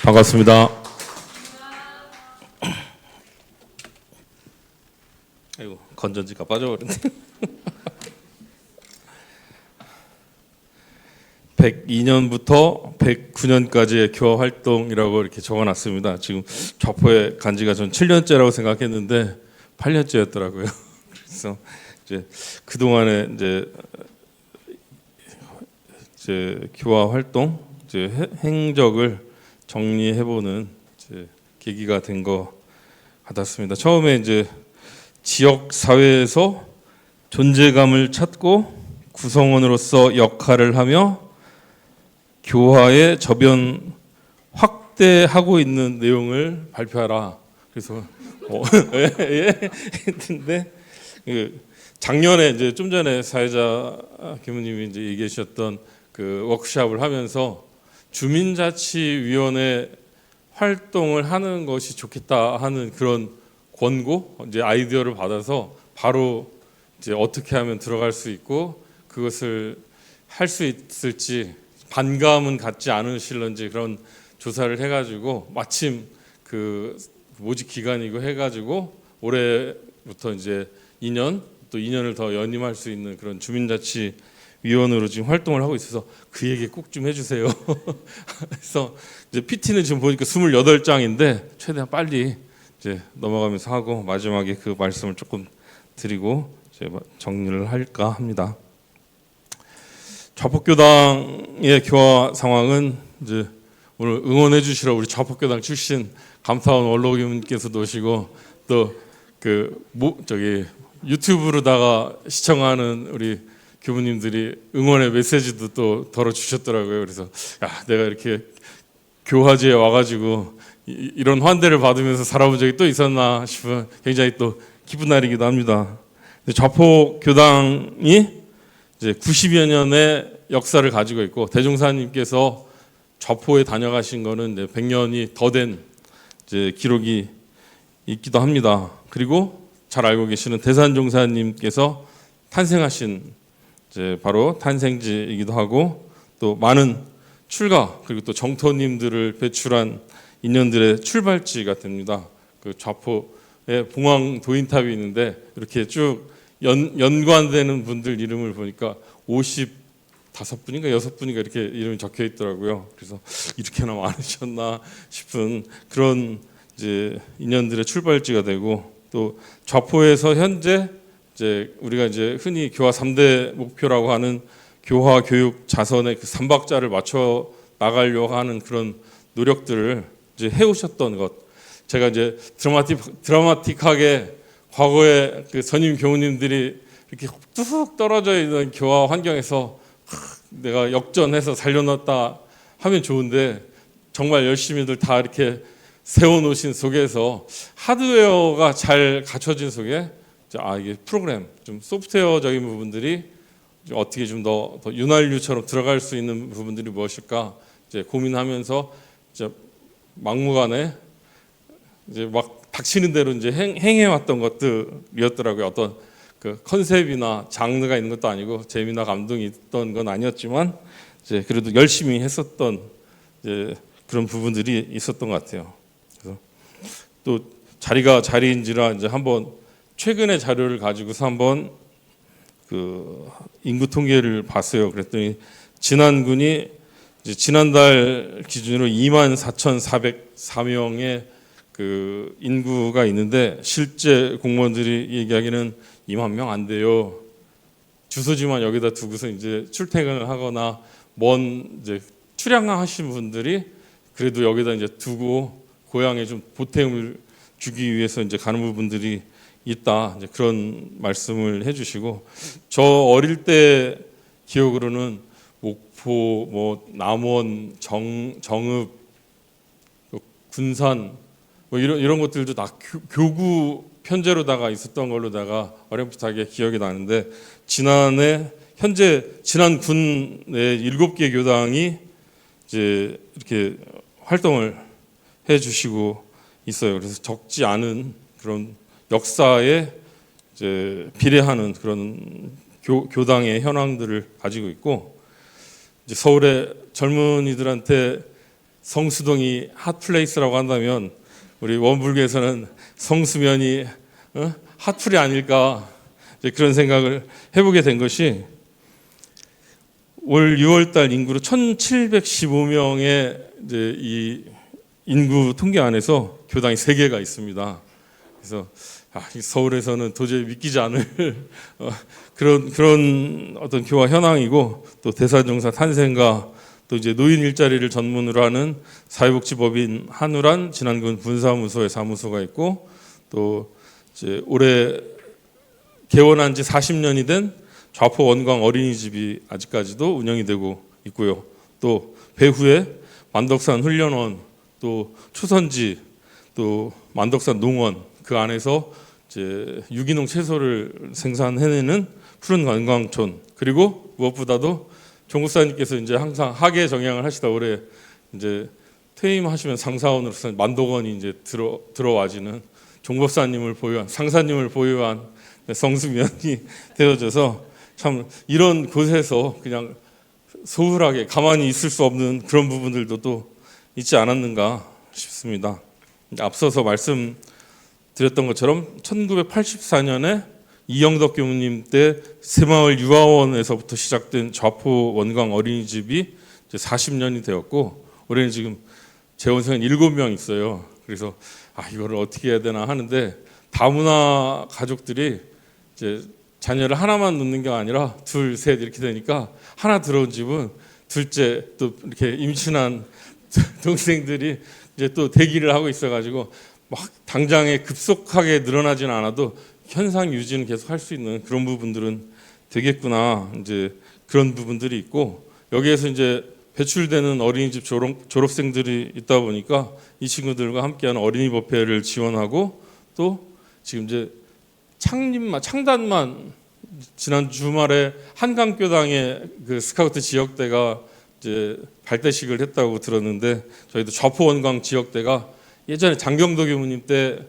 반갑습니다. 아이고, 건전지가 빠져버렸네. 102년부터 109년까지의 교화 활동이라고 이렇게 적어놨습니다. 지금 좌포에 간지가 전 7년째라고 생각했는데 8년째였더라고요. 그래서 이제 그 동안에 이제 교화 활동 행적을 정리해보는 계기가 된 것 같았습니다. 처음에 이제 지역 사회에서 존재감을 찾고 구성원으로서 역할을 하며 교화의 저변 확대하고 있는 내용을 발표하라. 그래서 했는데 작년에 이제 좀 전에 사회자 교무님이 이제 얘기해 주셨던 그 워크숍을 하면서 주민자치위원회 활동을 하는 것이 좋겠다 하는 그런 권고, 이제 아이디어를 받아서 바로 이제 어떻게 하면 들어갈 수 있고 그것을 할 수 있을지 반감은 갖지 않으실런지 그런 조사를 해가지고 마침 그 모집 기간이고 해가지고 올해부터 이제 2년 또 2년을 더 연임할 수 있는 그런 주민자치위원으로 지금 활동을 하고 있어서 그 얘기 꼭 좀 해주세요. 그래서 이제 PT는 지금 보니까 28장인데 최대한 빨리 이제 넘어가면서 하고 마지막에 그 말씀을 조금 드리고 이제 정리를 할까 합니다. 좌폭교당의 교화 상황은 이제 오늘 응원해 주시러 우리 좌폭교당 출신 감사원 원로교님께서도 오시고 또 유튜브로다가 시청하는 우리 교무님들이 응원의 메시지도 또 덜어 주셨더라고요. 그래서 내가 이렇게 교화제에 와가지고 이런 환대를 받으면서 살아본 적이 또 있었나 싶은 굉장히 또 기쁜 날이기도 합니다. 좌폭교당이 이제 90여 년의 역사를 가지고 있고 대종사님께서 좌포에 다녀가신 거는 100년이 더 된 기록이 있기도 합니다. 그리고 잘 알고 계시는 대산종사님께서 탄생하신 바로 탄생지이기도 하고 또 많은 출가 그리고 또 정토님들을 배출한 인연들의 출발지가 됩니다. 그 좌포에 봉황 도인탑이 있는데 이렇게 쭉 연관되는 분들 이름을 보니까 55분인가 6분인가 이렇게 이름이 적혀 있더라고요. 그래서 이렇게나 많으셨나 싶은 그런 인연들의 출발지가 되고 또 좌포에서 현재 우리가 흔히 교화 3대 목표라고 하는 교화 교육 자선의 그 3박자를 맞춰 나가려고 하는 그런 노력들을 해오셨던 것. 제가 드라마틱하게 과거에 그 선임 교우님들이 이렇게 뚝 떨어져 있는 교화 환경에서 내가 역전해서 살려놨다 하면 좋은데 정말 열심히들 다 이렇게 세워놓으신 속에서 하드웨어가 잘 갖춰진 속에 이게 프로그램 좀 소프트웨어적인 부분들이 어떻게 좀 더 윤활유처럼 들어갈 수 있는 부분들이 무엇일까 고민하면서 막무가내 막 닥치는 대로 행해왔던 것들이었더라고요. 어떤 그 컨셉이나 장르가 있는 것도 아니고 재미나 감동이 있던 건 아니었지만 그래도 열심히 했었던 그런 부분들이 있었던 것 같아요. 그래서 또 자리가 자리인지라 한번 최근의 자료를 가지고서 한번 그 인구 통계를 봤어요. 그랬더니 진안군이 지난달 기준으로 24,404명의 그 인구가 있는데 실제 공무원들이 얘기하기는 2만 명 안 돼요. 주소지만 여기다 두고서 출퇴근을 하거나 먼 출양하신 분들이 그래도 여기다 두고 고향에 좀 보탬을 주기 위해서 가는 부분들이 있다. 그런 말씀을 해주시고 저 어릴 때 기억으로는 목포, 남원, 정읍, 군산 이런 것들도 다 교구 편제로다가 있었던 걸로다가 어렴풋하게 기억이 나는데 현재 진안군의 7개 교당이 이렇게 활동을 해주시고 있어요. 그래서 적지 않은 그런 역사에 비례하는 그런 교당의 현황들을 가지고 있고 서울의 젊은이들한테 성수동이 핫플레이스라고 한다면 우리 원불교에서는 성수면이 핫플이 아닐까, 이제 그런 생각을 해보게 된 것이, 올 6월달 인구로 1,715명의 이제 이 인구 통계 안에서 교당이 3개가 있습니다. 그래서 서울에서는 도저히 믿기지 않을 그런 어떤 교화 현황이고, 또 대사종사 탄생과 또 이제 노인 일자리를 전문으로 하는 사회복지법인 한우란 진안군 분사무소에 사무소가 있고, 또 이제 올해 개원한 지 40년이 된 좌포 원광 어린이집이 아직까지도 운영이 되고 있고요. 또 배후에 만덕산 훈련원, 또 초선지, 또 만덕산 농원, 그 안에서 이제 유기농 채소를 생산해내는 푸른 관광촌, 그리고 무엇보다도 종국사님께서 이제 항상 학예 정양을 하시다 올해 이제 퇴임하시면 상사원으로서 만덕원이 이제 들어와지는 종법사님을 보유한, 상사님을 보유한 성수면이 되어져서, 참 이런 곳에서 그냥 소홀하게 가만히 있을 수 없는 그런 부분들도 또 있지 않았는가 싶습니다. 앞서서 말씀드렸던 것처럼 1984년에 이영덕 교무님 때 새마을 유아원에서부터 시작된 좌포 원광 어린이집이 이제 40년이 되었고, 올해는 지금 재원생은 7명 있어요. 그래서 이거를 어떻게 해야 되나 하는데, 다문화 가족들이 이제 자녀를 하나만 놓는 게 아니라 둘, 셋 이렇게 되니까, 하나 들어온 집은 둘째 또 이렇게 임신한 동생들이 이제 또 대기를 하고 있어가지고 막 당장에 급속하게 늘어나지는 않아도 현상 유지는 계속 할 수 있는 그런 부분들은 되겠구나, 이제 그런 부분들이 있고, 여기에서 이제 배출되는 어린이집 졸업생들이 있다 보니까 이 친구들과 함께하는 어린이 법회를 지원하고, 또 지금 이제 창단만 지난 주말에 한강교당의 그 스카우트 지역대가 이제 발대식을 했다고 들었는데, 저희도 좌포 원광 지역대가 예전에 장경도 교무님 때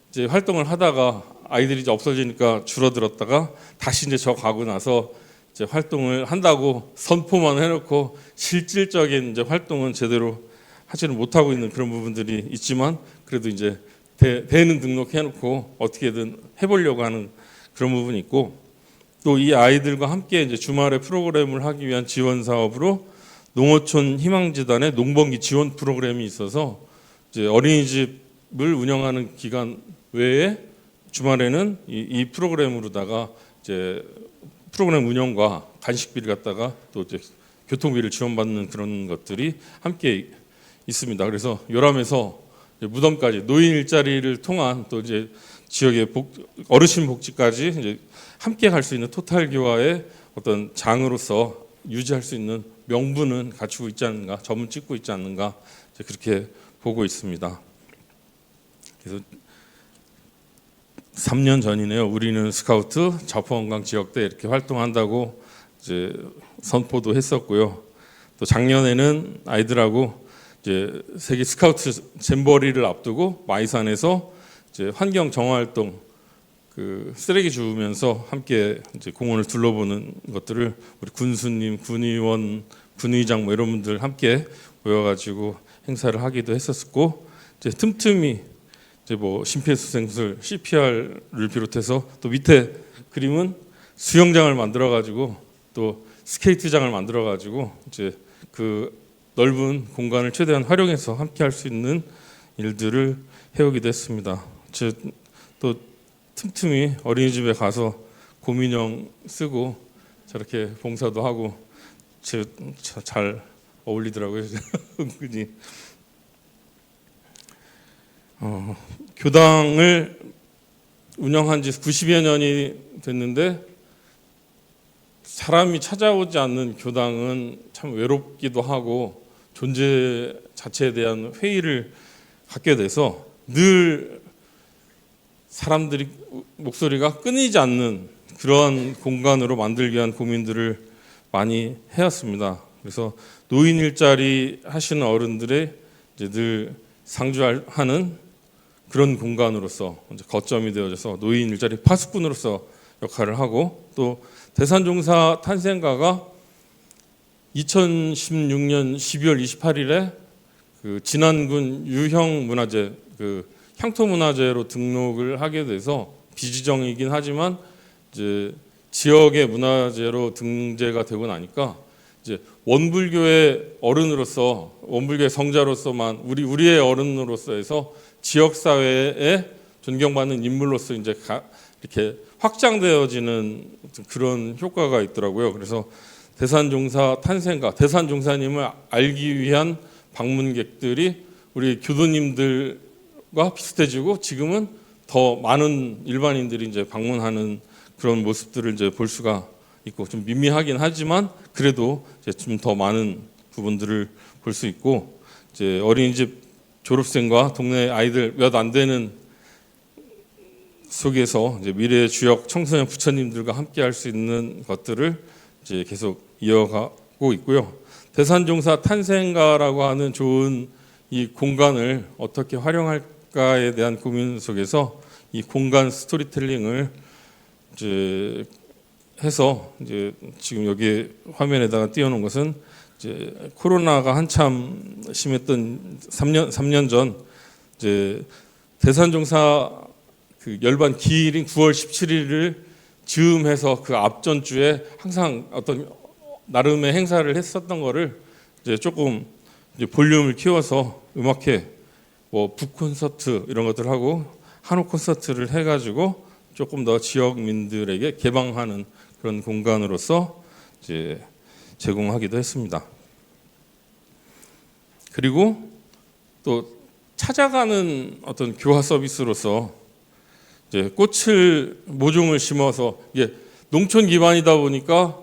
이제 활동을 하다가 아이들이 이제 없어지니까 줄어들었다가 다시 이제 저 가고 나서 이제 활동을 한다고 선포만 해놓고 실질적인 이제 활동은 제대로 하지는 못하고 있는 그런 부분들이 있지만, 그래도 이제 대는 등록해놓고 어떻게든 해보려고 하는 그런 부분이 있고, 또 이 아이들과 함께 이제 주말에 프로그램을 하기 위한 지원 사업으로 농어촌 희망재단의 농번기 지원 프로그램이 있어서, 이제 어린이집을 운영하는 기간 외에 주말에는 이 프로그램으로다가 이제 프로그램 운영과 간식비를 갖다가 또 이제 교통비를 지원받는 그런 것들이 함께 있습니다. 그래서 요람에서 무덤까지 노인 일자리를 통한 또 이제 지역의 어르신 복지까지 이제 함께 갈 수 있는 토탈 교화의 어떤 장으로서 유지할 수 있는 명분은 갖추고 있지 않는가, 점을 찍고 있지 않는가, 이제 그렇게 보고 있습니다. 그래서 3년 전이네요. 우리는 스카우트 좌포원광 지역대 이렇게 활동한다고 이제 선포도 했었고요. 또 작년에는 아이들하고 이제 세계 스카우트 잼버리를 앞두고 마이산에서 이제 환경 정화 활동, 그 쓰레기 주우면서 함께 이제 공원을 둘러보는 것들을 우리 군수님, 군의원, 군의장 뭐 이런 분들 함께 모여가지고 행사를 하기도 했었고, 이제 틈틈이 이제 뭐 심폐소생술, CPR을 비롯해서 또 밑에 그림은 수영장을 만들어가지고 또 스케이트장을 만들어가지고 이제 그 넓은 공간을 최대한 활용해서 함께 할 수 있는 일들을 해오기도 했습니다. 또 틈틈이 어린이집에 가서 곰인형 쓰고 저렇게 봉사도 하고 잘 어울리더라고요. 은근히. 교당을 운영한 지 90여 년이 됐는데, 사람이 찾아오지 않는 교당은 참 외롭기도 하고 존재 자체에 대한 회의를 갖게 돼서 늘 사람들이 목소리가 끊이지 않는 그런 공간으로 만들기 위한 고민들을 많이 해왔습니다. 그래서 노인 일자리 하시는 어른들의 이제 늘 상주하는 그런 공간으로서 이제 거점이 되어져서 노인 일자리 파수꾼으로서 역할을 하고, 또 대산종사 탄생가가 2016년 12월 28일에 그 진안군 유형 문화재, 그 향토 문화재로 등록을 하게 돼서 비지정이긴 하지만 이제 지역의 문화재로 등재가 되고 나니까 이제 원불교의 어른으로서, 원불교의 성자로서만 우리의 어른으로서 해서 지역 사회에 존경받는 인물로서 이제 이렇게 확장되어지는 그런 효과가 있더라고요. 그래서 대산종사 탄생가, 대산종사님을 알기 위한 방문객들이 우리 교도님들과 비슷해지고 지금은 더 많은 일반인들이 이제 방문하는 그런 모습들을 이제 볼 수가 있고, 좀 미미하긴 하지만 그래도 이제 좀 더 많은 부분들을 볼 수 있고, 이제 어린이집 졸업생과 동네 아이들 몇 안 되는 속에서 이제 미래의 주역 청소년 부처님들과 함께 할 수 있는 것들을 이제 계속 이어가고 있고요. 대산종사 탄생가라고 하는 좋은 이 공간을 어떻게 활용할까에 대한 고민 속에서 이 공간 스토리텔링을 이제 해서 이제 지금 여기 화면에다가 띄워놓은 것은 이제 코로나가 한참 심했던 3년 전 이제 대산종사 그 열반 기일인 9월 17일을 즈음해서 그 앞전주에 항상 어떤 나름의 행사를 했었던 거를 이제 조금 이제 볼륨을 키워서 음악회, 뭐 북 콘서트 이런 것들 하고 한옥 콘서트를 해가지고 조금 더 지역민들에게 개방하는 그런 공간으로서 이제 제공하기도 했습니다. 그리고 또 찾아가는 어떤 교화 서비스로서 이제 꽃을 모종을 심어서, 이게 농촌 기반이다 보니까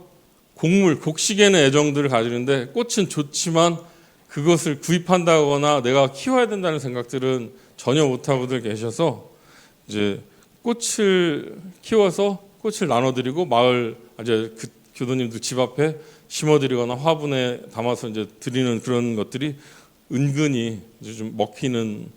곡식에는 애정들을 가지는데 꽃은 좋지만 그것을 구입한다거나 내가 키워야 된다는 생각들은 전혀 못하고들 계셔서 이제 꽃을 키워서 꽃을 나눠드리고 마을 이제 그 교도님도 집 앞에 심어드리거나 화분에 담아서 이제 드리는 그런 것들이 은근히 이제 좀 먹히는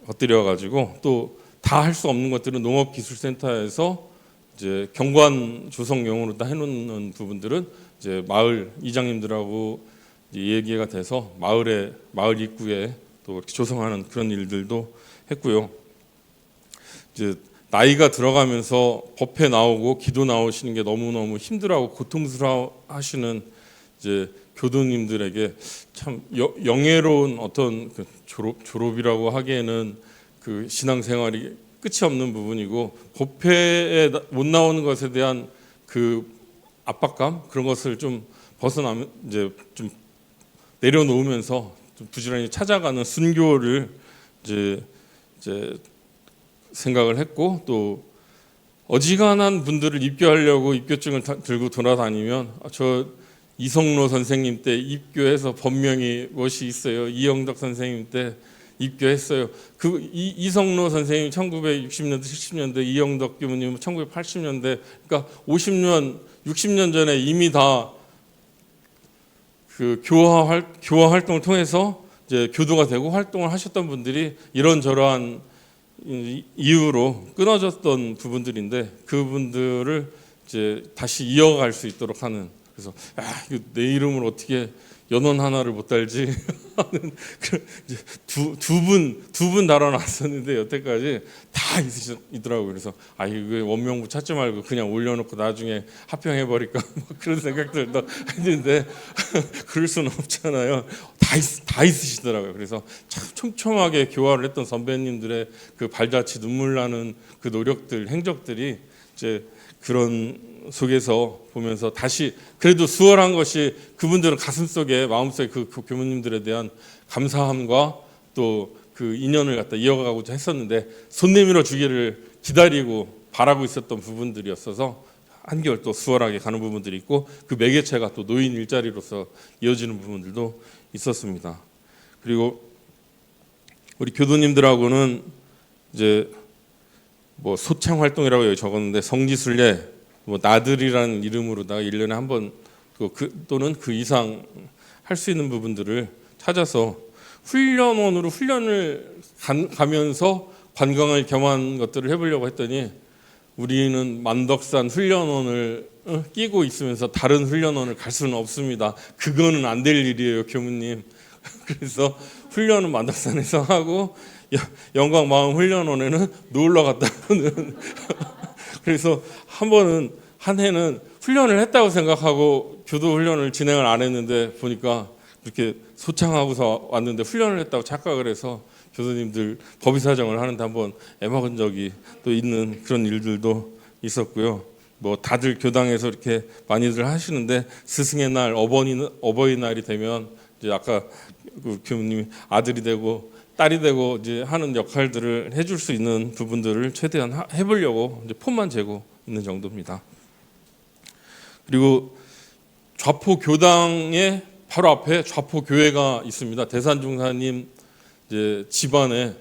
것들이어가지고, 또 다 할 수 없는 것들은 농업기술센터에서 이제 경관 조성용으로 다 해놓는 부분들은 이제 마을 이장님들하고 이제 얘기가 돼서 마을 입구에 또 이렇게 조성하는 그런 일들도 했고요. 이제 나이가 들어가면서 법회 나오고 기도 나오시는 게 너무너무 힘들어하고 고통스러워하시는 이제 교도님들에게 참 영예로운 어떤 그 졸업이라고 하기에는 그 신앙생활이 끝이 없는 부분이고, 법회에 못 나오는 것에 대한 그 압박감, 그런 것을 좀 벗어나면 이제 좀 내려놓으면서 좀 부지런히 찾아가는 순교를 이제 생각을 했고, 또 어지간한 분들을 입교하려고 입교증을 들고 돌아다니면 저 이성로 선생님 때 입교해서 법명이 무엇이 있어요. 이영덕 선생님 때 입교했어요. 그 이성로 선생님 1960년대 70년대, 이영덕 교무님 1980년대, 그러니까 50년 60년 전에 이미 다 그 교화 활동을 통해서 이제 교도가 되고 활동을 하셨던 분들이 이런저러한 이유로 끊어졌던 부분들인데, 그분들을 이제 다시 이어갈 수 있도록 하는, 그래서 이거 내 이름을 어떻게 연원 하나를 못 달지 하는 두 분 달아놨었는데 여태까지 다 있더라고요. 그래서 이거 원명부 찾지 말고 그냥 올려놓고 나중에 합평해 버릴까 그런 생각들도 했는데 그럴 수는 없잖아요. 다 있으시더라고요. 그래서 참 촘촘하게 교화를 했던 선배님들의 그 발자취 눈물 나는 그 노력들, 행적들이 이제 그런 속에서 보면서 다시 그래도 수월한 것이, 그분들은 가슴속에 마음속에 그 교무님들에 대한 감사함과 또 그 인연을 갖다 이어가고자 했었는데 손 내밀어 주기를 기다리고 바라고 있었던 부분들이었어서 한결 또 수월하게 가는 부분들이 있고, 그 매개체가 또 노인 일자리로서 이어지는 부분들도 있었습니다. 그리고 우리 교도님들하고는 이제 뭐 소창 활동이라고 여기 적었는데 성지순례, 뭐 나들이라는 이름으로다가 1년에 한 번 또는 그 이상 할 수 있는 부분들을 찾아서 훈련원으로 훈련을 가면서 관광을 겸한 것들을 해보려고 했더니, 우리는 만덕산 훈련원을 끼고 있으면서 다른 훈련원을 갈 수는 없습니다. 그거는 안 될 일이에요, 교무님. 그래서 훈련은 만덕산에서 하고 영광 마음 훈련원에는 놀러 갔다 오는 그래서 한 해는 훈련을 했다고 생각하고 교도 훈련을 진행을 안 했는데 보니까 그렇게 소창하고서 왔는데 훈련을 했다고 착각을 해서 교도님들 법의사정을 하는데 한번 애먹은 적이 또 있는 그런 일들도 있었고요. 뭐 다들 교당에서 이렇게 많이들 하시는데 스승의 날, 어버이날이 되면 이제 아까 그 교수님이 아들이 되고 딸이 되고 이제 하는 역할들을 해줄 수 있는 부분들을 최대한 해보려고 이제 폰만 재고 있는 정도입니다. 그리고 좌포 교당의 바로 앞에 좌포 교회가 있습니다. 대산중사님 이제 집안에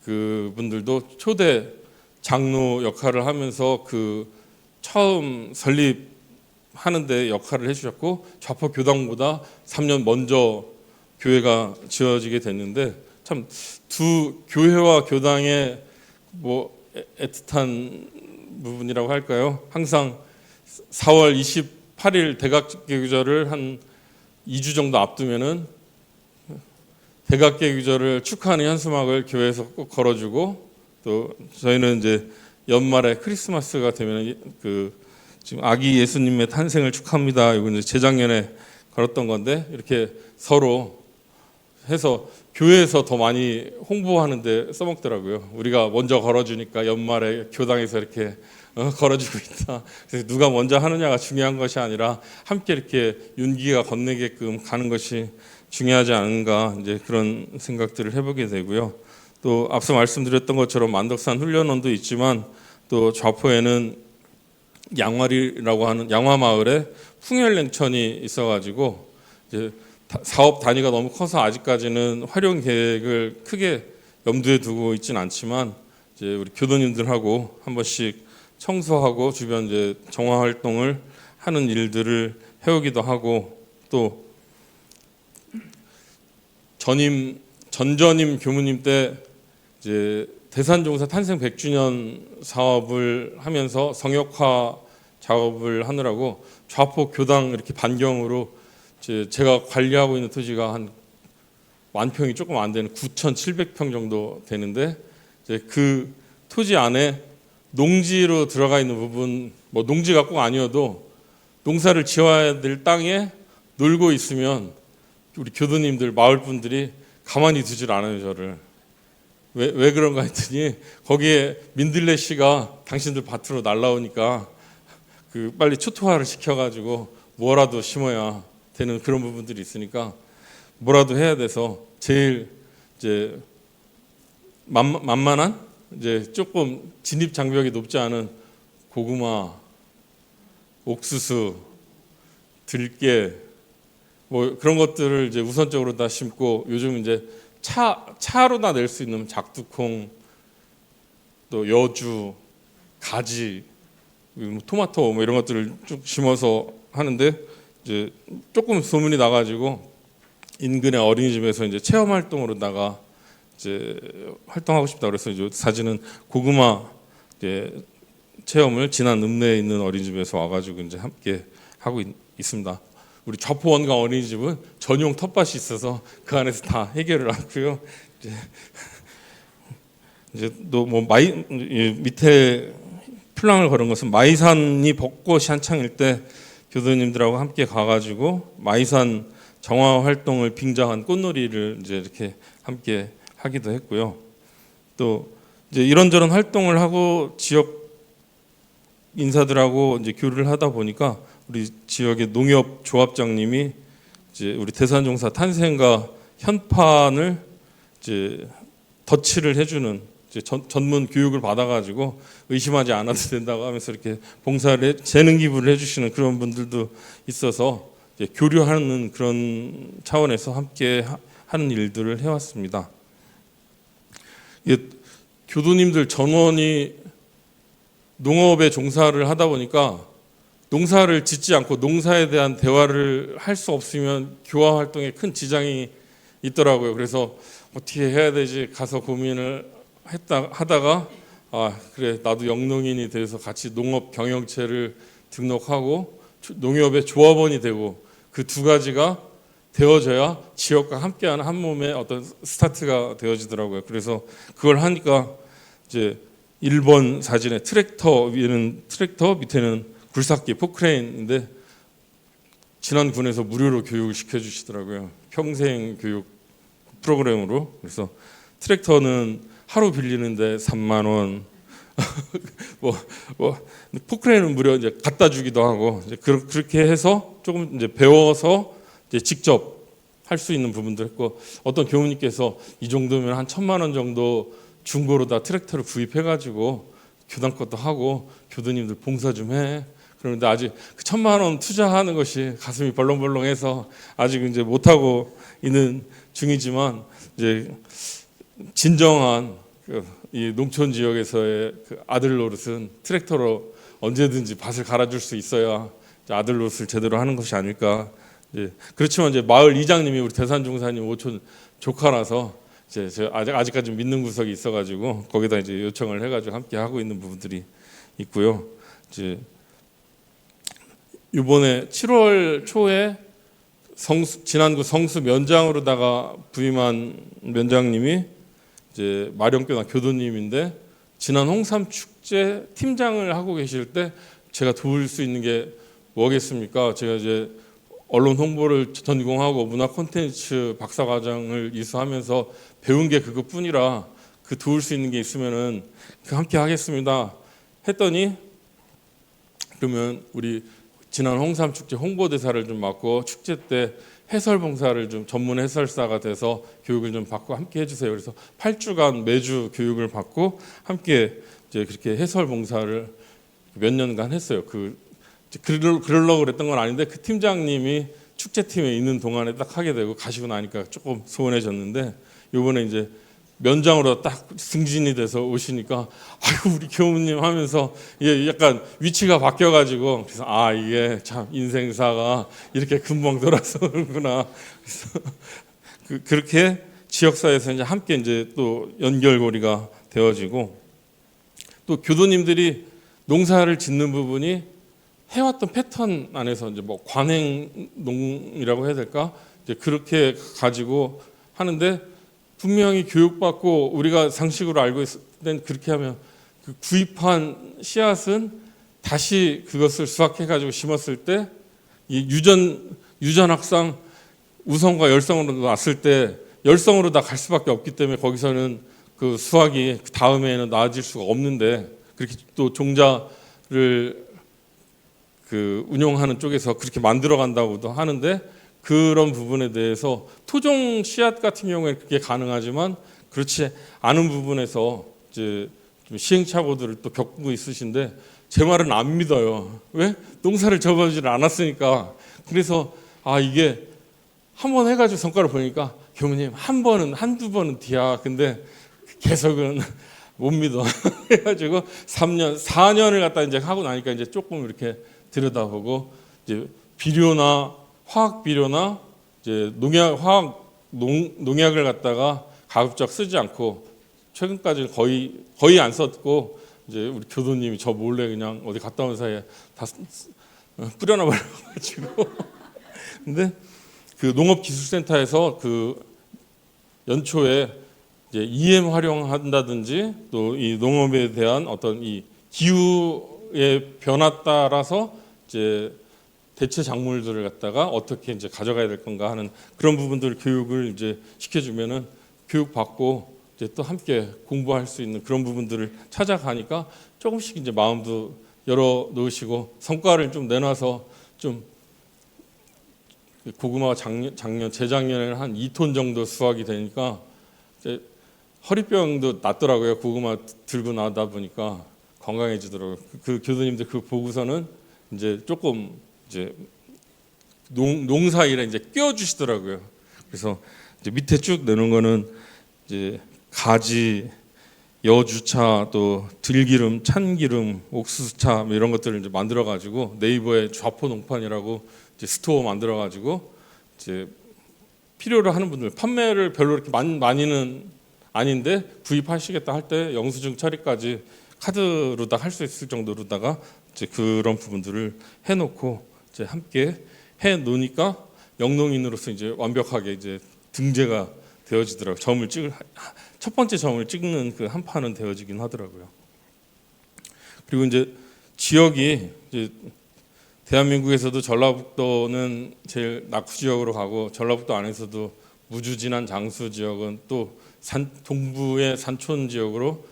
그분들도 초대 장로 역할을 하면서 그 처음 설립하는데 역할을 해주셨고 좌포 교당보다 3년 먼저 교회가 지어지게 됐는데 참 두 교회와 교당의 뭐 애틋한 부분이라고 할까요? 항상 4월 28일 대각개교절을 한 2주 정도 앞두면은 대각개교절을 축하하는 현수막을 교회에서 꼭 걸어주고 또 저희는 이제 연말에 크리스마스가 되면 그 지금 아기 예수님의 탄생을 축하합니다. 이거 이제 재작년에 걸었던 건데 이렇게 서로 해서 교회에서 더 많이 홍보하는데 써먹더라고요. 우리가 먼저 걸어주니까 연말에 교당에서 이렇게 걸어주고 있다. 그래서 누가 먼저 하느냐가 중요한 것이 아니라 함께 이렇게 윤기가 건네게끔 가는 것이 중요하지 않은가 이제 그런 생각들을 해보게 되고요. 또 앞서 말씀드렸던 것처럼 만덕산 훈련원도 있지만 또 좌포에는 양화리라고 하는 양화마을에 풍혈냉천이 있어가지고 이제 사업 단위가 너무 커서 아직까지는 활용 계획을 크게 염두에 두고 있지는 않지만 이제 우리 교도님들하고 한 번씩 청소하고 주변 이제 정화 활동을 하는 일들을 해오기도 하고 또 전전임 교무님 때 이제 대산종사 탄생 100주년 사업을 하면서 성역화 작업을 하느라고 좌포 교당 이렇게 반경으로 제가 관리하고 있는 토지가 한 10,000평이 조금 안 되는 9,700평 정도 되는데 이제 그 토지 안에 농지로 들어가 있는 부분, 뭐 농지가 꼭 아니어도 농사를 지어야 될 땅에 놀고 있으면 우리 교도님들 마을 분들이 가만히 두질 않아요. 저를 왜 그런가 했더니 거기에 민들레 씨가 당신들 밭으로 날라오니까 그 빨리 초토화를 시켜가지고 뭐라도 심어야 되는 그런 부분들이 있으니까 뭐라도 해야 돼서 제일 이제 만만한 이제 조금 진입 장벽이 높지 않은 고구마, 옥수수, 들깨 뭐 그런 것들을 이제 우선적으로 다 심고 요즘 이제 차로나 낼 수 있는 작두콩 또 여주, 가지, 토마토 뭐 이런 것들을 쭉 심어서 하는데 이제 조금 소문이 나가지고 인근의 어린이집에서 이제 체험 활동으로다가 이제 활동하고 싶다 그래서 이제 사진은 고구마 이제 체험을 지난 읍내에 있는 어린이집에서 와가지고 이제 함께 하고 있습니다. 우리 좌포 원강 어린이집은 전용 텃밭이 있어서 그 안에서 다 해결을 하고요. 이제 또 뭐 밑에 플랑을 걸은 것은 마이산이 벚꽃이 한창일 때 교도님들하고 함께 가가지고 마이산 정화 활동을 빙자한 꽃놀이를 이제 이렇게 함께 하기도 했고요. 또 이제 이런저런 활동을 하고 지역 인사들하고 이제 교류를 하다 보니까 우리 지역의 농협 조합장님이 이제 우리 대산종사 탄생과 현판을 이제 덧칠을 해주는 이제 전문 교육을 받아가지고 의심하지 않아도 된다고 하면서 이렇게 봉사를 재능 기부를 해주시는 그런 분들도 있어서 이제 교류하는 그런 차원에서 함께 하는 일들을 해왔습니다. 교도님들 전원이 농업에 종사를 하다 보니까 농사를 짓지 않고 농사에 대한 대화를 할 수 없으면 교화 활동에 큰 지장이 있더라고요. 그래서 어떻게 해야 되지 가서 고민을 하다가 그래 나도 영농인이 돼서 같이 농업 경영체를 등록하고 농협의 조합원이 되고 그 두 가지가 되어져야 지역과 함께하는 한 몸의 어떤 스타트가 되어지더라고요. 그래서 그걸 하니까 이제 1번 사진에 트랙터, 위에는 트랙터, 밑에는 굴삭기, 포크레인인데 지난 군에서 무료로 교육을 시켜주시더라고요. 평생 교육 프로그램으로. 그래서 트랙터는 하루 빌리는데 3만 원, 포크레인은 무료 이제 갖다 주기도 하고 이제 그렇게 해서 조금 이제 배워서 이제 직접 할 수 있는 부분도 했고, 어떤 교우님께서 이 정도면 한 1,000만 원 정도 중고로 다 트랙터를 구입해가지고 교단 것도 하고 교도님들 봉사 좀 해. 그런데 아직 그 1,000만 원 투자하는 것이 가슴이 벌렁벌렁해서 아직 이제 못 하고 있는 중이지만, 이제 진정한 이 농촌 지역에서의 그 아들 노릇은 트랙터로 언제든지 밭을 갈아줄 수 있어야 아들 노릇을 제대로 하는 것이 아닐까. 그렇지만 이제 마을 이장님이 우리 대산중사님 오촌 조카라서 이제 아직까지 믿는 구석이 있어가지고 거기다 이제 요청을 해가지고 함께 하고 있는 부분들이 있고요. 이제 이번에 7월 초에 진안구 성수 면장으로다가 부임한 면장님이 이제 마령교단 교도님인데, 지난 홍삼 축제 팀장을 하고 계실 때 제가 도울 수 있는 게 뭐겠습니까? 제가 이제 언론 홍보를 전공하고 문화 콘텐츠 박사과정을 이수하면서 배운 게 그것뿐이라 그 도울 수 있는 게 있으면은 함께 하겠습니다 했더니, 그러면 우리 지난 홍삼 축제 홍보대사를 좀 맡고 축제 때 해설 봉사를 좀 전문 해설사가 돼서 교육을 좀 받고 함께 해주세요. 그래서 8주간 매주 교육을 받고 함께 이제 그렇게 해설 봉사를 몇 년간 했어요. 그러려고 그랬던 건 아닌데 그 팀장님이 축제팀에 있는 동안에 딱 하게 되고 가시고 나니까 조금 소원해졌는데, 이번에 이제 면장으로 딱 승진이 돼서 오시니까 아이고 우리 교무님 하면서 이게 약간 위치가 바뀌어가지고, 그래서 아 이게 참 인생사가 이렇게 금방 돌아서 그러구나. 그래서 그렇게 지역사회에서 이제 함께 이제 또 연결고리가 되어지고, 또 교도님들이 농사를 짓는 부분이 해왔던 패턴 안에서 이제 뭐 관행농이라고 해야 될까? 이제 그렇게 가지고 하는데, 분명히 교육받고 우리가 상식으로 알고 있을 땐 그렇게 하면 그 구입한 씨앗은 다시 그것을 수확해가지고 심었을 때 이 유전학상 우성과 열성으로 놨을 때 열성으로 다 갈 수밖에 없기 때문에 거기서는 그 수확이 다음에는 나아질 수가 없는데, 그렇게 또 종자를 그 운용하는 쪽에서 그렇게 만들어 간다고도 하는데, 그런 부분에 대해서 토종 씨앗 같은 경우에 그게 가능하지만 그렇지 않은 부분에서 이제 좀 시행착오들을 또 겪고 있으신데, 제 말은 안 믿어요. 왜? 농사를 접어보지를 않았으니까. 그래서 아 이게 한번 해가지고 성과를 보니까 교무님 한 번은 한두 번은 뒤야. 근데 계속은 못 믿어. 해가지고 3년, 4년을 갖다 이제 하고 나니까 이제 조금 이렇게 들여다보고, 이제 비료나 화학 비료나 이제 농약을 갖다가 가급적 쓰지 않고, 최근까지 거의 안 썼고, 이제 우리 교도님이 저 몰래 그냥 어디 갔다 온 사이에 다 뿌려놔 버려가지고. 근데 그 농업기술센터에서 그 연초에 이제 EM 활용한다든지 또 이 농업에 대한 어떤 이 기후의 변화 따라서 이제 대체 작물들을 갖다가 어떻게 이제 가져가야 될 건가 하는 그런 부분들 교육을 이제 시켜주면은 교육 받고 이제 또 함께 공부할 수 있는 그런 부분들을 찾아가니까 조금씩 이제 마음도 열어 놓으시고, 성과를 좀 내놔서 좀 고구마가 재작년에는 한 2톤 정도 수확이 되니까 이제 허리병도 낫더라고요. 고구마 들고 나다 보니까 건강해지더라고요. 그 교수님들 그 보고서는 이제 조금 이제 농사 일에 이제 끼워주시더라고요. 그래서 이제 밑에 쭉 내놓은 거는 이제 가지, 여주차, 또 들기름, 참기름, 옥수수차 뭐 이런 것들을 이제 만들어 가지고 네이버에 좌포 농판이라고 이제 스토어 만들어 가지고 이제 필요로 하는 분들, 판매를 별로 이렇게 많이는 아닌데 구입하시겠다 할 때 영수증 처리까지 카드로 다 할 수 있을 정도로다가 이제 그런 부분들을 해놓고 이제 함께 해 놓으니까 영농인으로서 이제 완벽하게 이제 등재가 되어지더라고요. 첫 번째 점을 찍는 그 한 판은 되어지긴 하더라고요. 그리고 이제 지역이 이제 대한민국에서도 전라북도는 제일 낙후 지역으로 가고, 전라북도 안에서도 무주진안 장수 지역은 또 동부의 산촌 지역으로,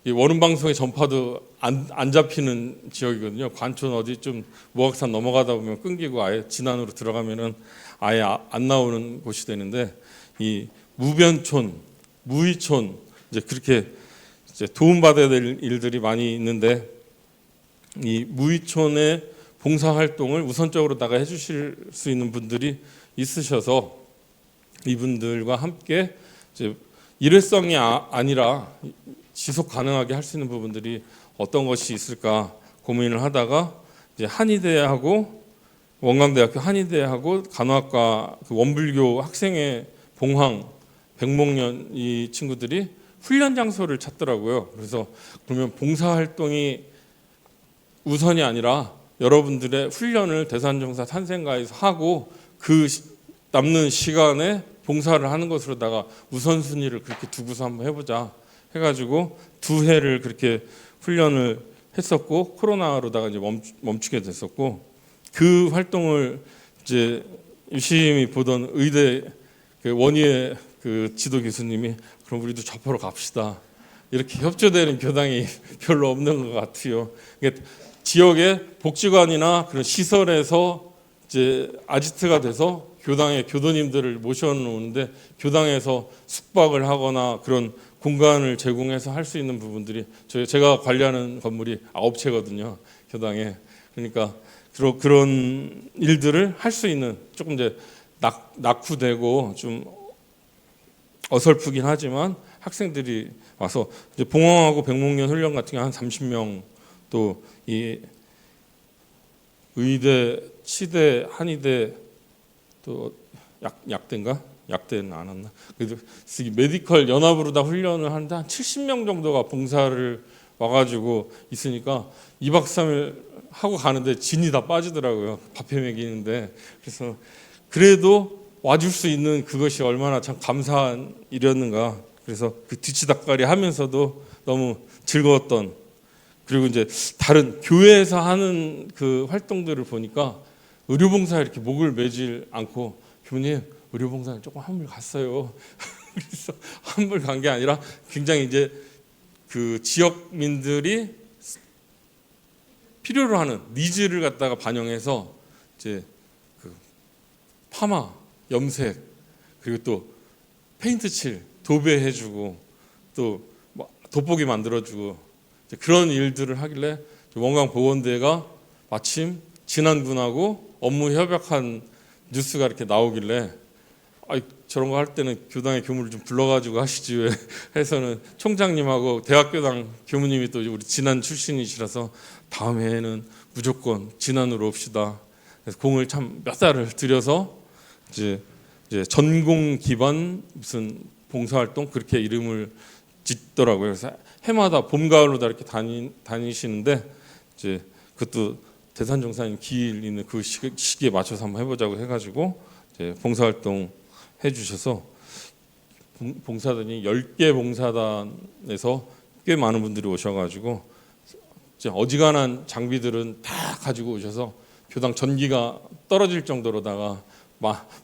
원음 방송의 전파도 안 잡히는 지역이거든요. 관촌 어디 좀 무악산 넘어가다 보면 끊기고 아예 진안으로 들어가면은 아예 안 나오는 곳이 되는데, 이 무변촌, 무의촌 이제 그렇게 이제 도움받아야 될 일들이 많이 있는데, 이 무의촌의 봉사 활동을 우선적으로다가 해주실 수 있는 분들이 있으셔서 이분들과 함께 이제 일회성이 아니라 지속 가능하게 할 수 있는 부분들이 어떤 것이 있을까 고민을 하다가, 이제 한의대하고 원광대학교 한의대하고 간호학과 그 원불교 학생회 봉황 백목련 이 친구들이 훈련 장소를 찾더라고요. 그래서 그러면 봉사 활동이 우선이 아니라 여러분들의 훈련을 대산종사 탄생가에서 하고 그 남는 시간에 봉사를 하는 것으로다가 우선순위를 그렇게 두고서 한번 해보자 해가지고 2회를 그렇게 훈련을 했었고, 코로나로다가 이제 멈추게 됐었고, 그 활동을 이제 유심히 보던 의대 그 원희의 그 지도 교수님이 그럼 우리도 접하러 갑시다, 이렇게 협조되는 교당이 별로 없는 것 같아요. 그러니까 지역의 복지관이나 그런 시설에서 이제 아지트가 돼서 교당의 교도님들을 모셔놓는데, 교당에서 숙박을 하거나 그런 공간을 제공해서 할 수 있는 부분들이, 제가 관리하는 건물이 9채거든요, 교당에. 그러니까 그런 일들을 할 수 있는, 조금 이제 낙후되고 좀 어설프긴 하지만 학생들이 와서 이제 봉황하고 백목련 훈련 같은 게 한 30명, 또 이 의대, 치대, 한의대, 또 약대인가? 약대는 안 왔나? 그래도 메디컬 연합으로 다 훈련을 하는데 한 70명 정도가 봉사를 와가지고 있으니까 2박 3일 하고 가는데 진이 다 빠지더라고요. 밥해 먹이는데. 그래서 그래도 와줄 수 있는 그것이 얼마나 참 감사한 일이었는가. 그래서 그 뒤치다까리 하면서도 너무 즐거웠던, 그리고 이제 다른 교회에서 하는 그 활동들을 보니까 의료봉사에 이렇게 목을 매질 않고, 교수님 의료봉사는 조금 한물 갔어요. 그래서 한물 간 게 아니라 굉장히 이제 그 지역민들이 필요로 하는 니즈를 갖다가 반영해서 이제 그 파마, 염색, 그리고 또 페인트 칠, 도배해주고 또 돋보기 만들어주고 그런 일들을 하길래 원광보건대가 마침 진안군하고 업무 협약한 뉴스가 이렇게 나오길래, 저런 거 할 때는 교당의 교무를 좀 불러가지고 하시지 왜 해서는 총장님하고 대학교당 교무님이 또 우리 진안 출신이시라서 다음 해에는 무조건 진안으로 옵시다. 그래서 공을 참 몇 달을 들여서 이제 전공 기반 무슨 봉사활동 그렇게 이름을 짓더라고요. 그래서 해마다 봄 가을로 다 이렇게 다니시는데, 이제 그것도 대산종사님 기일 있는 그 시기에 맞춰서 한번 해보자고 해가지고 이제 봉사활동 해주셔서, 봉사단이 10개 봉사단에서 꽤 많은 분들이 오셔가지고 이제 어지간한 장비들은 다 가지고 오셔서 교당 전기가 떨어질 정도로다가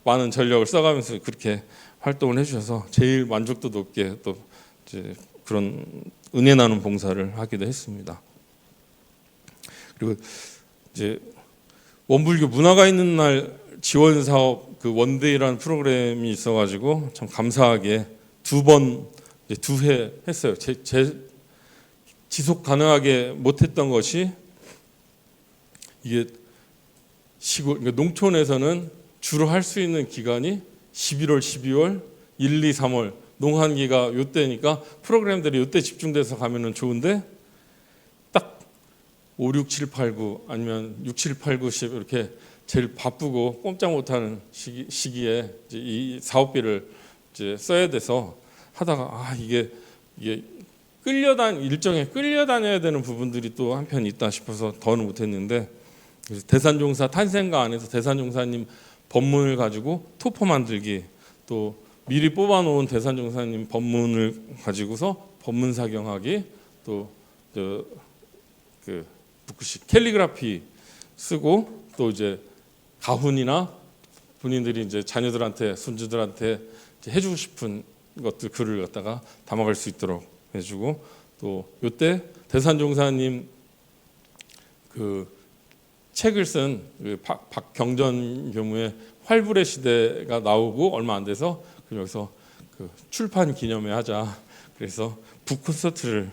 많은 전력을 써가면서 그렇게 활동을 해주셔서 제일 만족도 높게 또 이제 그런 은혜 나눔 봉사를 하기도 했습니다. 그리고 이제 원불교 문화가 있는 날 지원 사업 그 원데이라는 프로그램이 있어가지고 참 감사하게 2회 했어요. 제 지속 가능하게 못했던 것이, 이게 시골 그러니까 농촌에서는 주로 할 수 있는 기간이 11월, 12월, 1, 2, 3월 농한기가 요때니까 프로그램들이 요때 집중돼서 가면은 좋은데, 딱 5, 6, 7, 8, 9 아니면 6, 7, 8, 9, 10 이렇게 제일 바쁘고 꼼짝 못하는 시기에 이제 이 사업비를 이제 써야 돼서 하다가 이게 일정에 끌려다녀야 되는 부분들이 또 한편 있다 싶어서 더는 못했는데, 대산종사 탄생가 안에서 대산종사님 법문을 가지고 토퍼 만들기, 또 미리 뽑아놓은 대산종사님 법문을 가지고서 법문 사경하기, 또 그 붓글씨 캘리그라피 쓰고, 또 이제 가훈이나 본인들이 이제 자녀들한테 손주들한테 이제 해주고 싶은 것들 글을 갖다가 담아갈 수 있도록 해주고, 또 요때 대산종사님 그 책을 쓴 박경전 교무의 활불의 시대가 나오고 얼마 안 돼서 여기서 그 출판 기념회 하자, 그래서 북 콘서트를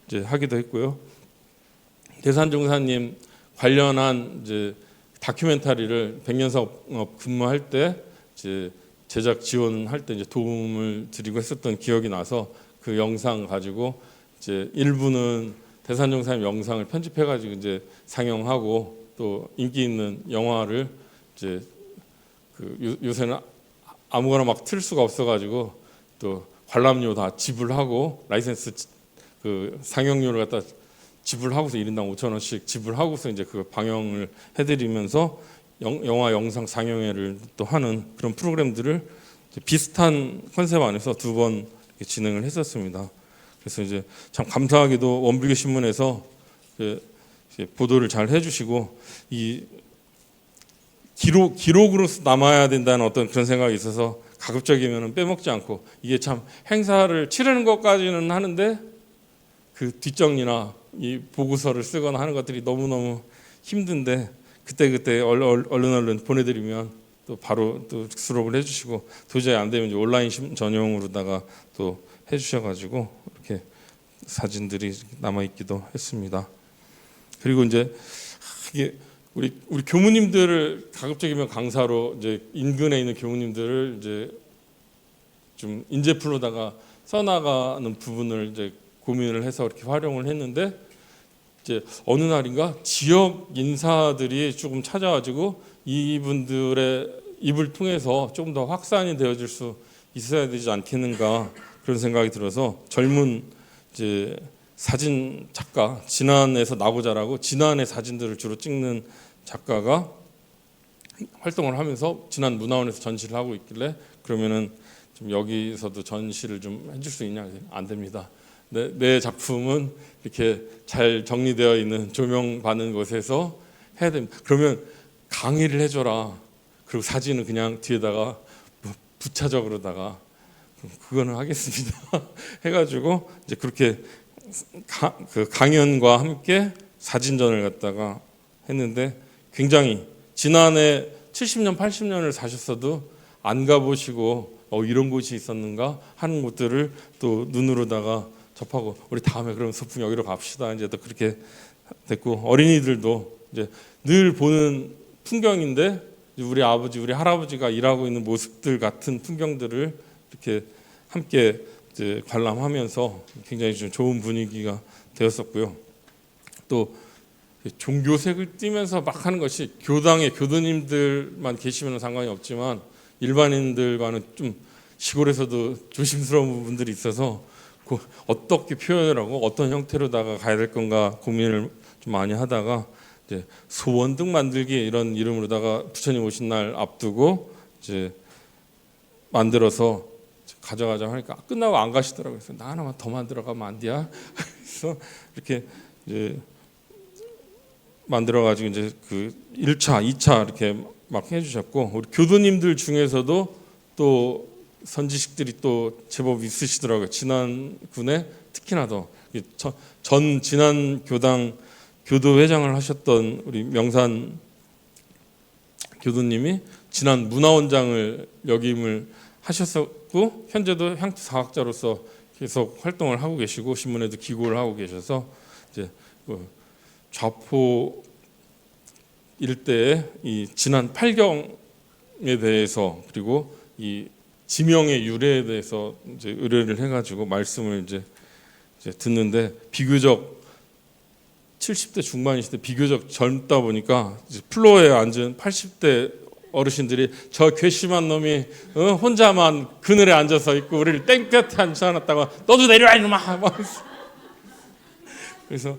이제 하기도 했고요. 대산종사님 관련한 이제 다큐멘터리를 백년사업 근무할 때 이제 제작 지원할 때 이제 도움을 드리고 했었던 기억이 나서 그 영상 가지고 이제 일부는 대산종사님 영상을 편집해가지고 이제 상영하고, 또 인기 있는 영화를 이제 그 요새는 아무거나 막 틀 수가 없어가지고 또 관람료 다 지불하고 라이센스 그 상영료를 갖다 지불하고서 1인당 5,000원씩 지불하고서 이제 그 방영을 해드리면서 영화 영상 상영회를 또 하는 그런 프로그램들을 비슷한 컨셉 안에서 2번 진행을 했었습니다. 그래서 이제 참 감사하게도 원불교 신문에서 보도를 잘 해주시고, 이 기록으로 남아야 된다는 어떤 그런 생각이 있어서 가급적이면 빼먹지 않고, 이게 참 행사를 치르는 것까지는 하는데 그 뒷정리나 이 보고서를 쓰거나 하는 것들이 너무너무 힘든데, 그때 얼른 보내드리면 또 바로 또 수록을 해주시고, 도저히 안 되면 이제 온라인 전용으로다가 또 해주셔가지고 이렇게 사진들이 남아 있기도 했습니다. 그리고 이제 이게 우리 교무님들을 가급적이면 강사로 이제 인근에 있는 교무님들을 이제 좀 인재풀로다가 써나가는 부분을 이제 고민을 해서 이렇게 활용을 했는데, 이제 어느 날인가 지역 인사들이 조금 찾아가지고 이분들의 입을 통해서 조금 더 확산이 되어질 수 있어야 되지 않겠는가, 그런 생각이 들어서 젊은 이제 사진 작가, 진안에서 나고 자라고 진안의 사진들을 주로 찍는 작가가 활동을 하면서 진안 문화원에서 전시를 하고 있길래, 그러면은 좀 여기서도 전시를 좀 해줄 수 있냐? 안 됩니다. 내 작품은 이렇게 잘 정리되어 있는 조명받는 곳에서 해야 됩니다. 그러면 강의를 해줘라. 그리고 사진은 그냥 뒤에다가 부차적 그러다가 그거는 하겠습니다. 해가지고 이제 그렇게 그 강연과 함께 사진전을 갖다가 했는데, 굉장히 지난해 70년, 80년을 사셨어도 안 가보시고 이런 곳이 있었는가 하는 곳들을 또 눈으로다가 접하고, 우리 다음에 그럼 소풍 여기로 갑시다. 이제 또 그렇게 됐고, 어린이들도 이제 늘 보는 풍경인데 우리 아버지, 우리 할아버지가 일하고 있는 모습들 같은 풍경들을 이렇게 함께 이제 관람하면서 굉장히 좀 좋은 분위기가 되었었고요. 또 종교색을 띠면서 막 하는 것이, 교당의 교도님들만 계시면 상관이 없지만 일반인들과는 좀 시골에서도 조심스러운 부분들이 있어서 어떻게 표현을 하고 어떤 형태로다가 가야 될 건가 고민을 좀 많이 하다가, 이제 소원등 만들기 이런 이름으로다가 부처님 오신 날 앞두고 이제 만들어서 가져가자 하니까 끝나고 안 가시더라고요. 그래서 나 하나만 더 만들어 가면 안 돼야? 그래서 이렇게 이제 만들어 가지고 이제 그 1차, 2차 이렇게 막 해주셨고, 우리 교도님들 중에서도 또 선지식들이 또 제법 있으시더라고요. 진안군에 특히나 더 전 진안 교당 교도회장을 하셨던 우리 명산 교도님이 진안 문화원장을 역임을 하셨었고, 현재도 향토 사학자로서 계속 활동을 하고 계시고 신문에도 기고를 하고 계셔서 이제 좌포 일대의 이 진안 팔경에 대해서, 그리고 이 지명의 유래에 대해서 이제 의뢰를 해가지고 말씀을 이제 듣는데, 비교적 70대 중반이실 때 비교적 젊다 보니까 이제 플로어에 앉은 80대 어르신들이 저 괘씸한 놈이 혼자만 그늘에 앉아서 있고 우리를 땡볕에 앉혀놨다가 너도 내려와 이놈아. 그래서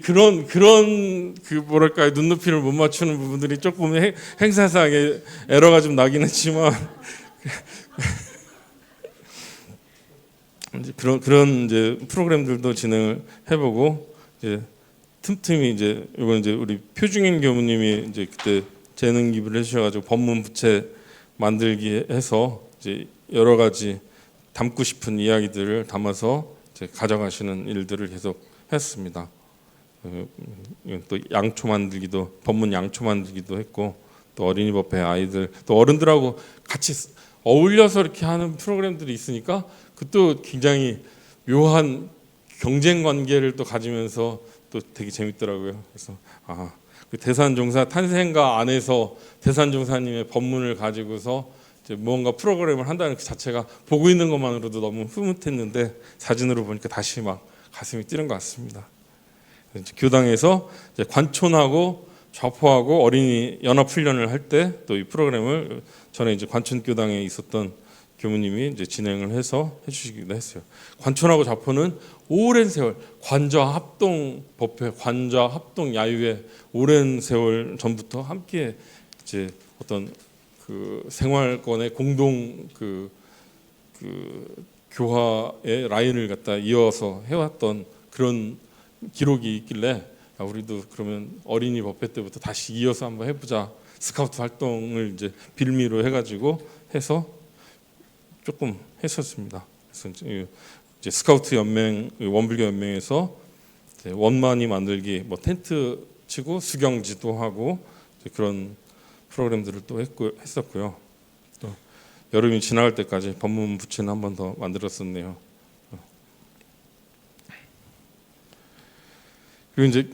그런 그 뭐랄까 눈높이를 못 맞추는 부분들이 조금 행사상에 에러가 좀 나긴 했지만 이제 그런 이제 프로그램들도 진행을 해보고 이제 틈틈이 이제 이건 이제 우리 표중인 교무님이 이제 그때 재능 기부를 해주셔가지고 법문 부채 만들기 해서 이제 여러 가지 담고 싶은 이야기들을 담아서 이제 가져가시는 일들을 계속 했습니다. 또 양초 만들기도 법문 양초 만들기도 했고 또 어린이 법회 아이들 또 어른들하고 같이 어울려서 이렇게 하는 프로그램들이 있으니까 그것도 굉장히 묘한 경쟁 관계를 또 가지면서 또 되게 재밌더라고요. 그래서 그 대산종사 탄생가 안에서 대산종사님의 법문을 가지고서 이제 무언가 프로그램을 한다는 그 자체가 보고 있는 것만으로도 너무 흐뭇했는데 사진으로 보니까 다시 막 가슴이 뛰는 것 같습니다. 이제 교당에서 이제 관촌하고 좌포하고 어린이 연합 훈련을 할 때 또 이 프로그램을 전에 이제 관촌교당에 있었던 교무님이 이제 진행을 해서 해주시기도 했어요. 관촌하고 좌포는 오랜 세월 관좌 합동 법회, 관좌 합동 야유회 오랜 세월 전부터 함께 이제 어떤 그 생활권의 공동 그 교화의 라인을 갖다 이어서 해왔던 그런 기록이 있길래 우리도 그러면 어린이 법회 때부터 다시 이어서 한번 해보자. 스카우트 활동을 이제 빌미로 해가지고 해서 조금 했었습니다. 그래서 이제 스카우트 연맹, 원불교 연맹에서 원만히 만들기, 뭐 텐트 치고 수경지도 하고 그런 프로그램들을 또 했었고요. 또 여름이 지나갈 때까지 법문 부채는 한 번 더 만들었었네요. 그리고 이제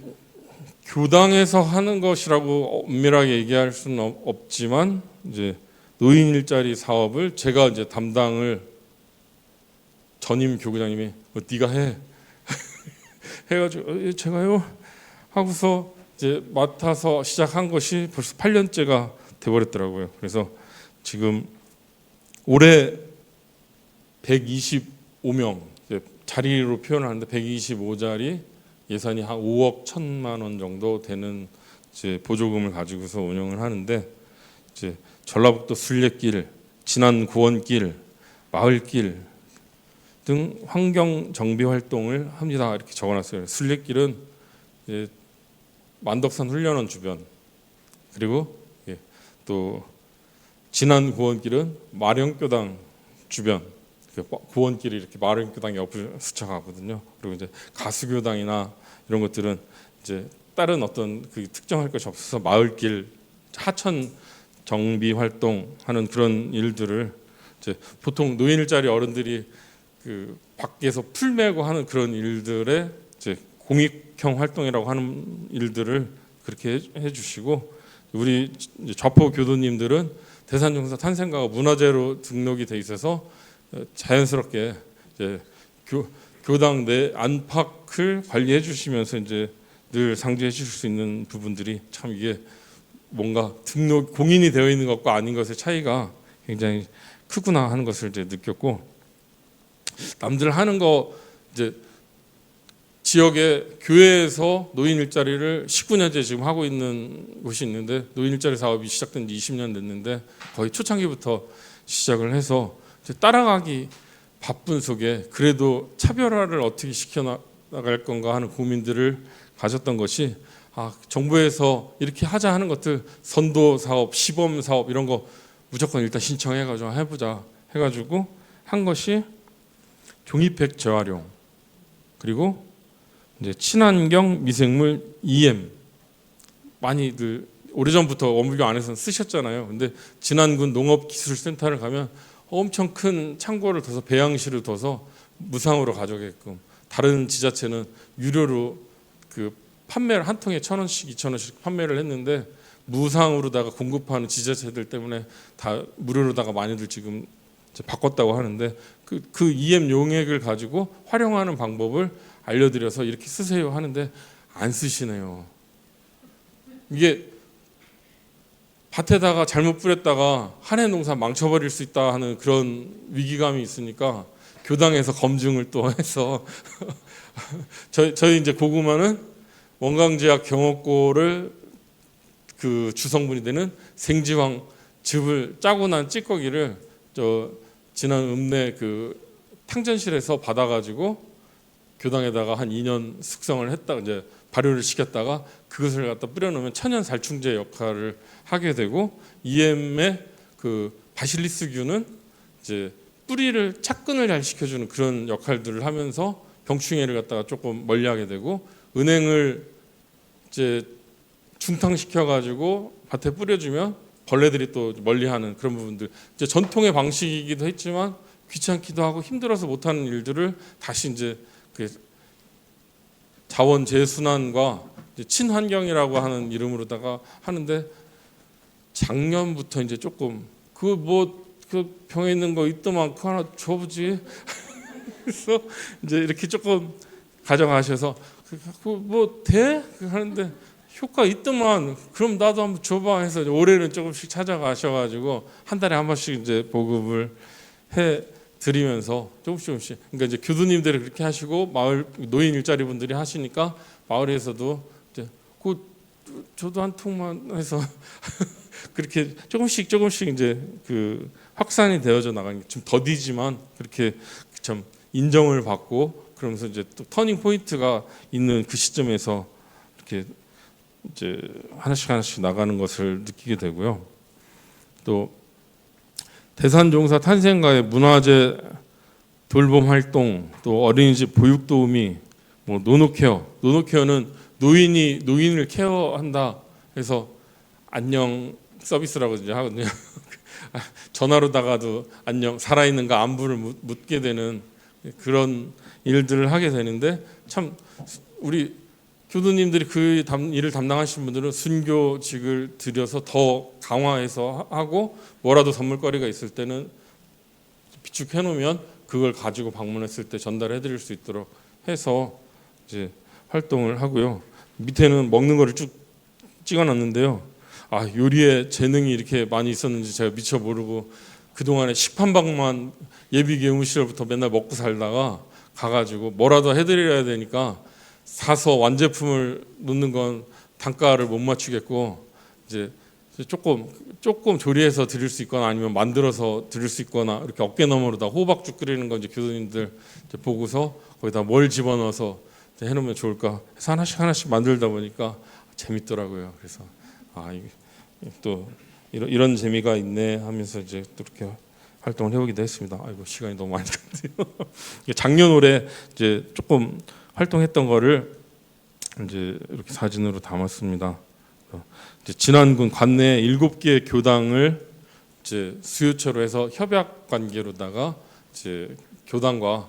교당에서 하는 것이라고 엄밀하게 얘기할 수는 없지만 이제 노인 일자리 사업을 제가 이제 담당을 전임 교구장님이 네가 해 해가지고 제가요 하고서 이제 맡아서 시작한 것이 벌써 8년째가 돼버렸더라고요. 그래서 지금 올해 125명 자리로 표현하는데 125자리 예산이 한 5억 1천만 원 정도 되는 이제 보조금을 가지고서 운영을 하는데 이제 전라북도 순례길, 진안 구원길, 마을길 등 환경 정비 활동을 합니다. 이렇게 적어놨어요. 순례길은 이제 만덕산 훈련원 주변 그리고 또 진안 구원길은 마령교당 주변 구원길이 이렇게 마령교당 옆을 스쳐가거든요. 그리고 이제 가수교당이나 이런 것들은 이제 다른 어떤 그 특정할 것이 없어서 마을길 하천 정비 활동하는 그런 일들을 이제 보통 노인 일자리 어른들이 그 밖에서 풀 메고 하는 그런 일들에 이제 공익형 활동이라고 하는 일들을 그렇게 해주시고 우리 좌포 교도님들은 대산종사 탄생가가 문화재로 등록이 돼 있어서 자연스럽게 이제 교당 내 안팎을 관리해 주시면서 이제 늘 상주해 주실 수 있는 부분들이 참 이게 뭔가 등록 공인이 되어 있는 것과 아닌 것의 차이가 굉장히 크구나 하는 것을 이제 느꼈고 남들 하는 거 이제 지역의 교회에서 노인 일자리를 19년째 지금 하고 있는 곳이 있는데 노인 일자리 사업이 시작된 지 20년 됐는데 거의 초창기부터 시작을 해서 따라가기 바쁜 속에 그래도 차별화를 어떻게 시켜나갈 건가 하는 고민들을 가졌던 것이 정부에서 이렇게 하자 하는 것들 선도 사업, 시범 사업 이런 거 무조건 일단 신청해가지고 해보자 해가지고 한 것이 종이팩 재활용 그리고 이제 친환경 미생물 EM 많이들 오래전부터 원불교 안에서는 쓰셨잖아요. 근데 진안군 농업기술센터를 가면 엄청 큰 창고를 둬서 배양실을 둬서 무상으로 가져게끔 다른 지자체는 유료로 그 판매를 한 통에 1,000원씩 2,000원씩 판매를 했는데 무상으로다가 공급하는 지자체들 때문에 다 무료로다가 많이들 지금 이제 바꿨다고 하는데 그 EM 용액을 가지고 활용하는 방법을 알려드려서 이렇게 쓰세요 하는데 안 쓰시네요. 이게 밭에다가 잘못 뿌렸다가 한 해 농사 망쳐버릴 수 있다 하는 그런 위기감이 있으니까 교당에서 검증을 또 해서 저희 이제 고구마는 원광제약 경옥고를 그 주성분이 되는 생지황 즙을 짜고 난 찌꺼기를 저 지난 읍내 그 탕전실에서 받아가지고 교당에다가 한 2년 숙성을 했다 이제 발효를 시켰다가 그것을 갖다 뿌려놓으면 천연 살충제 역할을 하게 되고 EM의 그 바실리스균은 이제 뿌리를 착근을 잘 시켜주는 그런 역할들을 하면서 병충해를 갖다가 조금 멀리하게 되고 은행을 이제 중탕시켜 가지고 밭에 뿌려주면 벌레들이 또 멀리하는 그런 부분들 이제 전통의 방식이기도 했지만 귀찮기도 하고 힘들어서 못하는 일들을 다시 이제 그 자원 재순환과 이제 친환경이라고 하는 이름으로다가 하는데 작년부터 이제 조금 그 병에 있는 거 있더만 그거 하나 줘보지 그래서 이제 이렇게 조금 가져가셔서 뭐 돼? 하는데 효과 있더만 그럼 나도 한번 줘봐 해서 올해는 조금씩 찾아가셔가지고 한 달에 한 번씩 이제 보급을 해 드리면서 조금씩 그러니까 이제 교수님들이 그렇게 하시고 마을 노인 일자리 분들이 하시니까 마을에서도 이제 저도 한 통만 해서 그렇게 조금씩 이제 그 확산이 되어져 나가는 게 좀 더디지만 그렇게 참 인정을 받고 그러면서 이제 또 터닝 포인트가 있는 그 시점에서 이렇게 이제 하나씩 나가는 것을 느끼게 되고요. 또 대산종사 탄생가의 문화재 돌봄 활동, 또 어린이집 보육 도우미, 뭐 노노케어는 노인을 케어한다 해서 안녕 서비스라고 이제 하거든요. 전화로다가도 안녕 살아있는가 안부를 묻게 되는 그런 일들을 하게 되는데 참 우리 교도님들이 그 일을 담당하시는 분들은 순교직을 들여서 더 강화해서 하고 뭐라도 선물거리가 있을 때는 비축해 놓으면 그걸 가지고 방문했을 때 전달해 드릴 수 있도록 해서 이제 활동을 하고요. 밑에는 먹는 거를 쭉 찍어 놨는데요. 아, 요리에 재능이 이렇게 많이 있었는지 제가 미처 모르고 그동안에 식판박만 예비 교무실부터 맨날 먹고 살다가 가가지고 뭐라도 해드려야 되니까 사서 완제품을 놓는 건 단가를 못 맞추겠고 이제 조금 조리해서 드릴 수 있거나 아니면 만들어서 드릴 수 있거나 이렇게 어깨너머로다 호박죽 끓이는 거 이제 교수님들 이제 보고서 거기다 뭘 집어넣어서 이제 해놓으면 좋을까 해서 하나씩 만들다 보니까 재밌더라고요. 그래서 이게 또 이런 재미가 있네 하면서 이제 또 이렇게 활동을 해보기도 했습니다. 아이고 시간이 너무 많이 갔네요. 작년 올해 이제 조금 활동했던 거를 이제 이렇게 사진으로 담았습니다. 이제 진안군 관내 7개 교당을 이제 수요처로 해서 협약 관계로다가 이제 교당과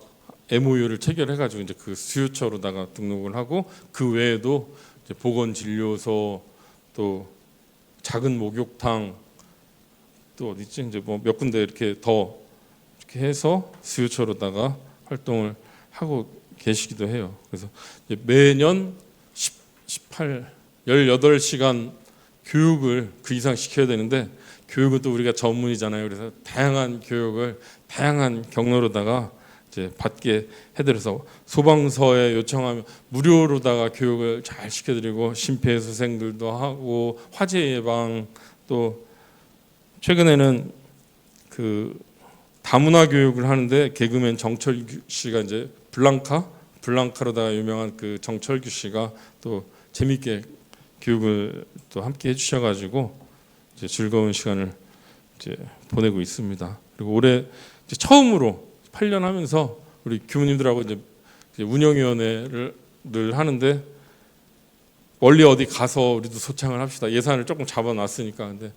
MOU를 체결해가지고 이제 그 수요처로다가 등록을 하고 그 외에도 이제 보건진료소 또 작은 목욕탕 또 어디지 이제 뭐 몇 군데 이렇게 더 이렇게 해서 수요처로다가 활동을 하고 계시기도 해요. 그래서 이제 매년 18시간 교육을 그 이상 시켜야 되는데 교육은 또 우리가 전문이잖아요. 그래서 다양한 교육을 다양한 경로로다가 이제 받게 해드려서 소방서에 요청하면 무료로다가 교육을 잘 시켜드리고 심폐소생들도 하고 화재 예방 또 최근에는 그 다문화 교육을 하는데 개그맨 정철규 씨가 이제 블랑카로다가 유명한 그 정철규 씨가 또 재밌게 교육을 또 함께 해주셔가지고 이제 즐거운 시간을 이제 보내고 있습니다. 그리고 올해 이제 처음으로 8년 하면서 우리 교무님들하고 이제 운영위원회를 하는데 멀리 어디 가서 우리도 소창을 합시다. 예산을 조금 잡아놨으니까 근데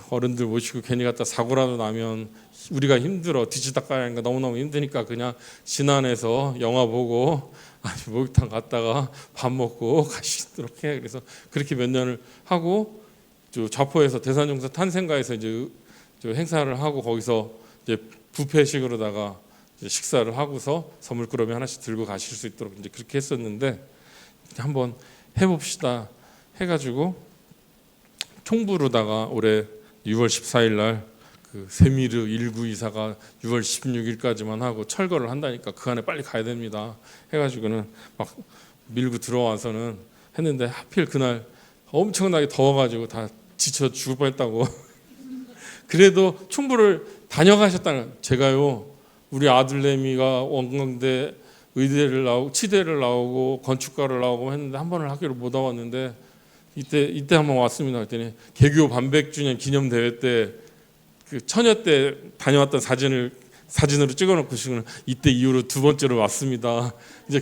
어른들 모시고 괜히 갔다 사고라도 나면 우리가 힘들어 뒤지다까니까 너무너무 힘드니까 그냥 진안에서 영화 보고 목욕탕 갔다가 밥 먹고 가시도록 해. 그래서 그렇게 몇 년을 하고 좌포에서 대산종사 탄생가에서 이제 행사를 하고 거기서 이제 뷔페식으로다가 이제 식사를 하고서 선물꾸러미 하나씩 들고 가실 수 있도록 이제 그렇게 했었는데 한번 해봅시다 해가지고 총부로다가 올해 6월 14일 날 그 세미르 1924가 6월 16일까지만 하고 철거를 한다니까 그 안에 빨리 가야 됩니다. 해가지고는 막 밀고 들어와서는 했는데 하필 그날 엄청나게 더워가지고 다 지쳐 죽을 뻔했다고. 그래도 총부를 다녀가셨다는. 제가요 우리 아들내미가 원광대 의대를 나오고 치대를 나오고 건축과를 나오고 했는데 한 번을 학교를 못 와봤는데 이때 한번 왔습니다. 그랬더니 개교 반백주년 기념대회 때 그 처녀 때 다녀왔던 사진으로 찍어놓고 지금 이때 이후로 두 번째로 왔습니다. 이제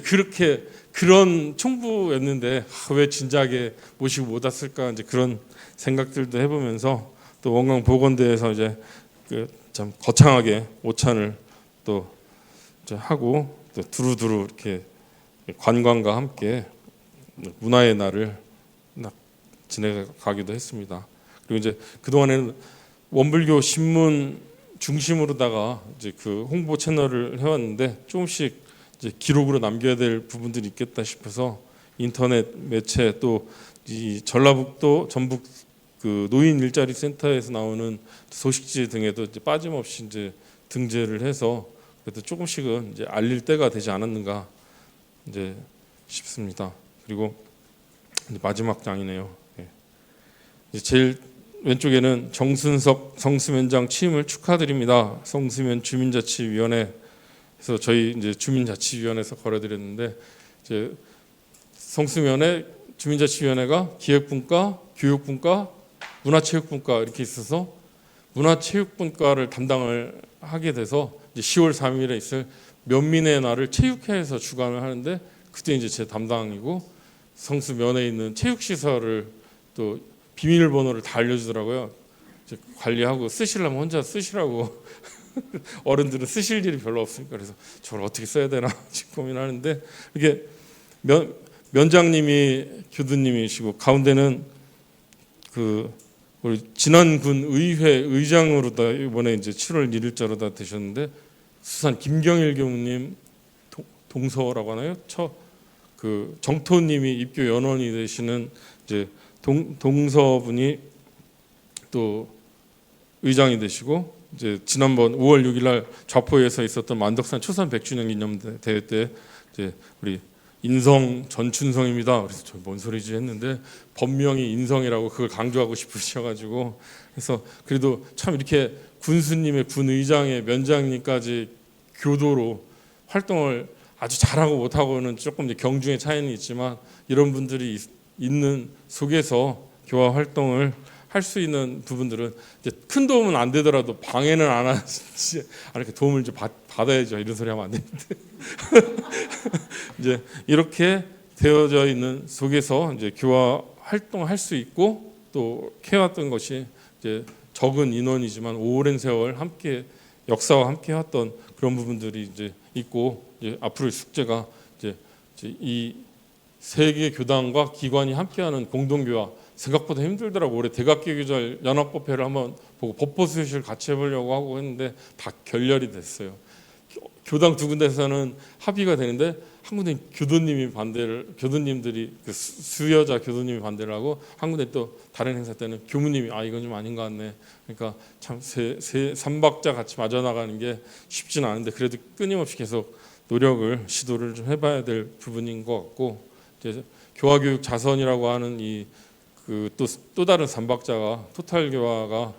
그런 총부였는데 왜 진작에 모시고 못 왔을까 이제 그런 생각들도 해보면서 또 원광 보건대에서 이제 그 참 거창하게 오찬을 또 이제 하고 또 두루두루 이렇게 관광과 함께 문화의 날을 지내가기도 했습니다. 그리고 이제 그 동안에는 원불교 신문 중심으로다가 이제 그 홍보 채널을 해왔는데 조금씩 이제 기록으로 남겨야 될 부분들이 있겠다 싶어서 인터넷 매체 또 이 전라북도 전북 그 노인 일자리 센터에서 나오는 소식지 등에도 이제 빠짐없이 이제 등재를 해서 그래도 조금씩은 이제 알릴 때가 되지 않았는가 이제 싶습니다. 그리고 이제 마지막 장이네요. 이제 제일 왼쪽에는 정순석 성수면장 취임을 축하드립니다. 성수면 주민자치위원회에서 저희 이제 주민자치위원회에서 걸어드렸는데 이제 성수면에 주민자치위원회가 기획분과, 교육분과, 문화체육분과 이렇게 있어서 문화체육분과를 담당을 하게 돼서 이제 10월 3일에 있을 면민의 날을 체육회에서 주관을 하는데 그때 이제 제 담당이고 성수면에 있는 체육시설을 또 비밀번호를 다 알려주더라고요. 이제 관리하고 쓰시려면 혼자 쓰시라고. 어른들은 쓰실 일이 별로 없으니까 그래서 저걸 어떻게 써야 되나 지금 고민하는데 이게 면장님이 교수님이시고 가운데는 그 우리 진안군 의회 의장으로다 이번에 이제 7월 1일자로다 되셨는데 수산 김경일 교무님 동서라고 하나요? 그 정토님이 입교 연원이 되시는 이제 동서분이 또 의장이 되시고 이제 지난번 5월 6일날 좌포에서 있었던 만덕산 초산 100주년 기념 대회 때 이제 우리 인성 전춘성입니다. 그래서 저 뭔 소리지 했는데 법명이 인성이라고 그걸 강조하고 싶으셔가지고 그래서 그래도 참 이렇게 군수님의 군 의장의 면장님까지 교도로 활동을 아주 잘하고 못하고는 조금 이제 경중의 차이는 있지만 이런 분들이 있는 속에서 교화 활동을 할 수 있는 부분들은 이제 큰 도움은 안 되더라도 방해는 안 하지 이렇게 도움을 이제 받아야죠. 이런 소리 하면 안 되는데 이제 이렇게 되어져 있는 속에서 이제 교화 활동을 할 수 있고 또 해왔던 것이 이제 적은 인원이지만 오랜 세월 함께 역사와 함께 해왔던 그런 부분들이 이제 있고 이제 앞으로의 숙제가 이제 이 세계 교단과 기관이 함께하는 공동교화 생각보다 힘들더라고. 올해 대각계교절 연합법회를 한번 보고 법보수실 같이 해보려고 하고 했는데 다 결렬이 됐어요. 교당 두 군데서는 합의가 되는데 한 군데 교도님들이 그 수여자 교도님이 반대를 하고 한 군데 또 다른 행사 때는 교무님이 이건 좀 아닌 것 같네. 그러니까 참 삼박자 같이 맞아 나가는 게 쉽지는 않은데 그래도 끊임없이 계속 시도를 좀 해봐야 될 부분인 것 같고 이제 교화교육 자선이라고 하는 이 그 또 다른 삼박자가 토탈 교화가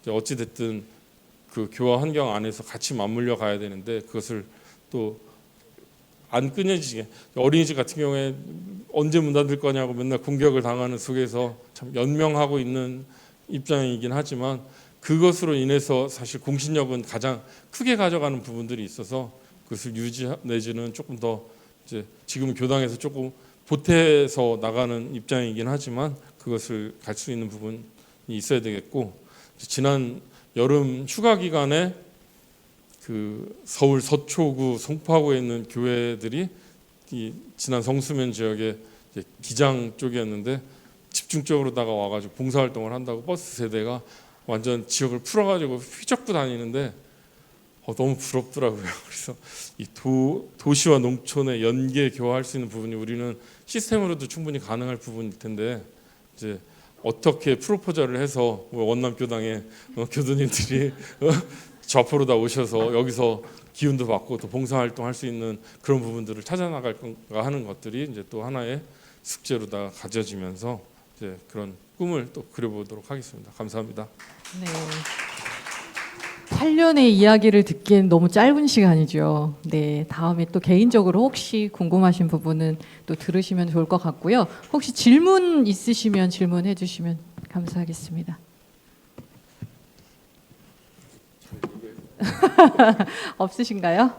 어찌 됐든 그 교화 환경 안에서 같이 맞물려 가야 되는데 그것을 또 안 끊어지게 어린이집 같은 경우에 언제 문 닫을 거냐고 맨날 공격을 당하는 속에서 참 연명하고 있는 입장이긴 하지만 그것으로 인해서 사실 공신력은 가장 크게 가져가는 부분들이 있어서 그것을 유지 내지는 조금 더 이제 지금 교당에서 조금 보태서 나가는 입장이긴 하지만 그것을 갈 수 있는 부분이 있어야 되겠고 지난 여름 휴가 기간에 그 서울 서초구 송파구에 있는 교회들이 이 지난 성수면 지역의 기장 쪽이었는데 집중적으로다가 와가지고 봉사활동을 한다고 버스 세대가 완전 지역을 풀어가지고 휘젓고 다니는데 너무 부럽더라고요. 그래서 이 도시와 농촌의 연계 교화할 수 있는 부분이 우리는 시스템으로도 충분히 가능할 부분일 텐데 이제 어떻게 프로포절을 해서 뭐 원남교당의 교도님들이 좌포로 다 오셔서 여기서 기운도 받고 또 봉사활동 할 수 있는 그런 부분들을 찾아나갈 건가 하는 것들이 이제 또 하나의 숙제로 다 가져지면서 이제 그런 꿈을 또 그려보도록 하겠습니다. 감사합니다. 네. 8년의 이야기를 듣기엔 너무 짧은 시간이죠. 네, 다음에 또 개인적으로 혹시 궁금하신 부분은 또 들으시면 좋을 것 같고요. 혹시 질문 있으시면 질문해 주시면 감사하겠습니다. 없으신가요?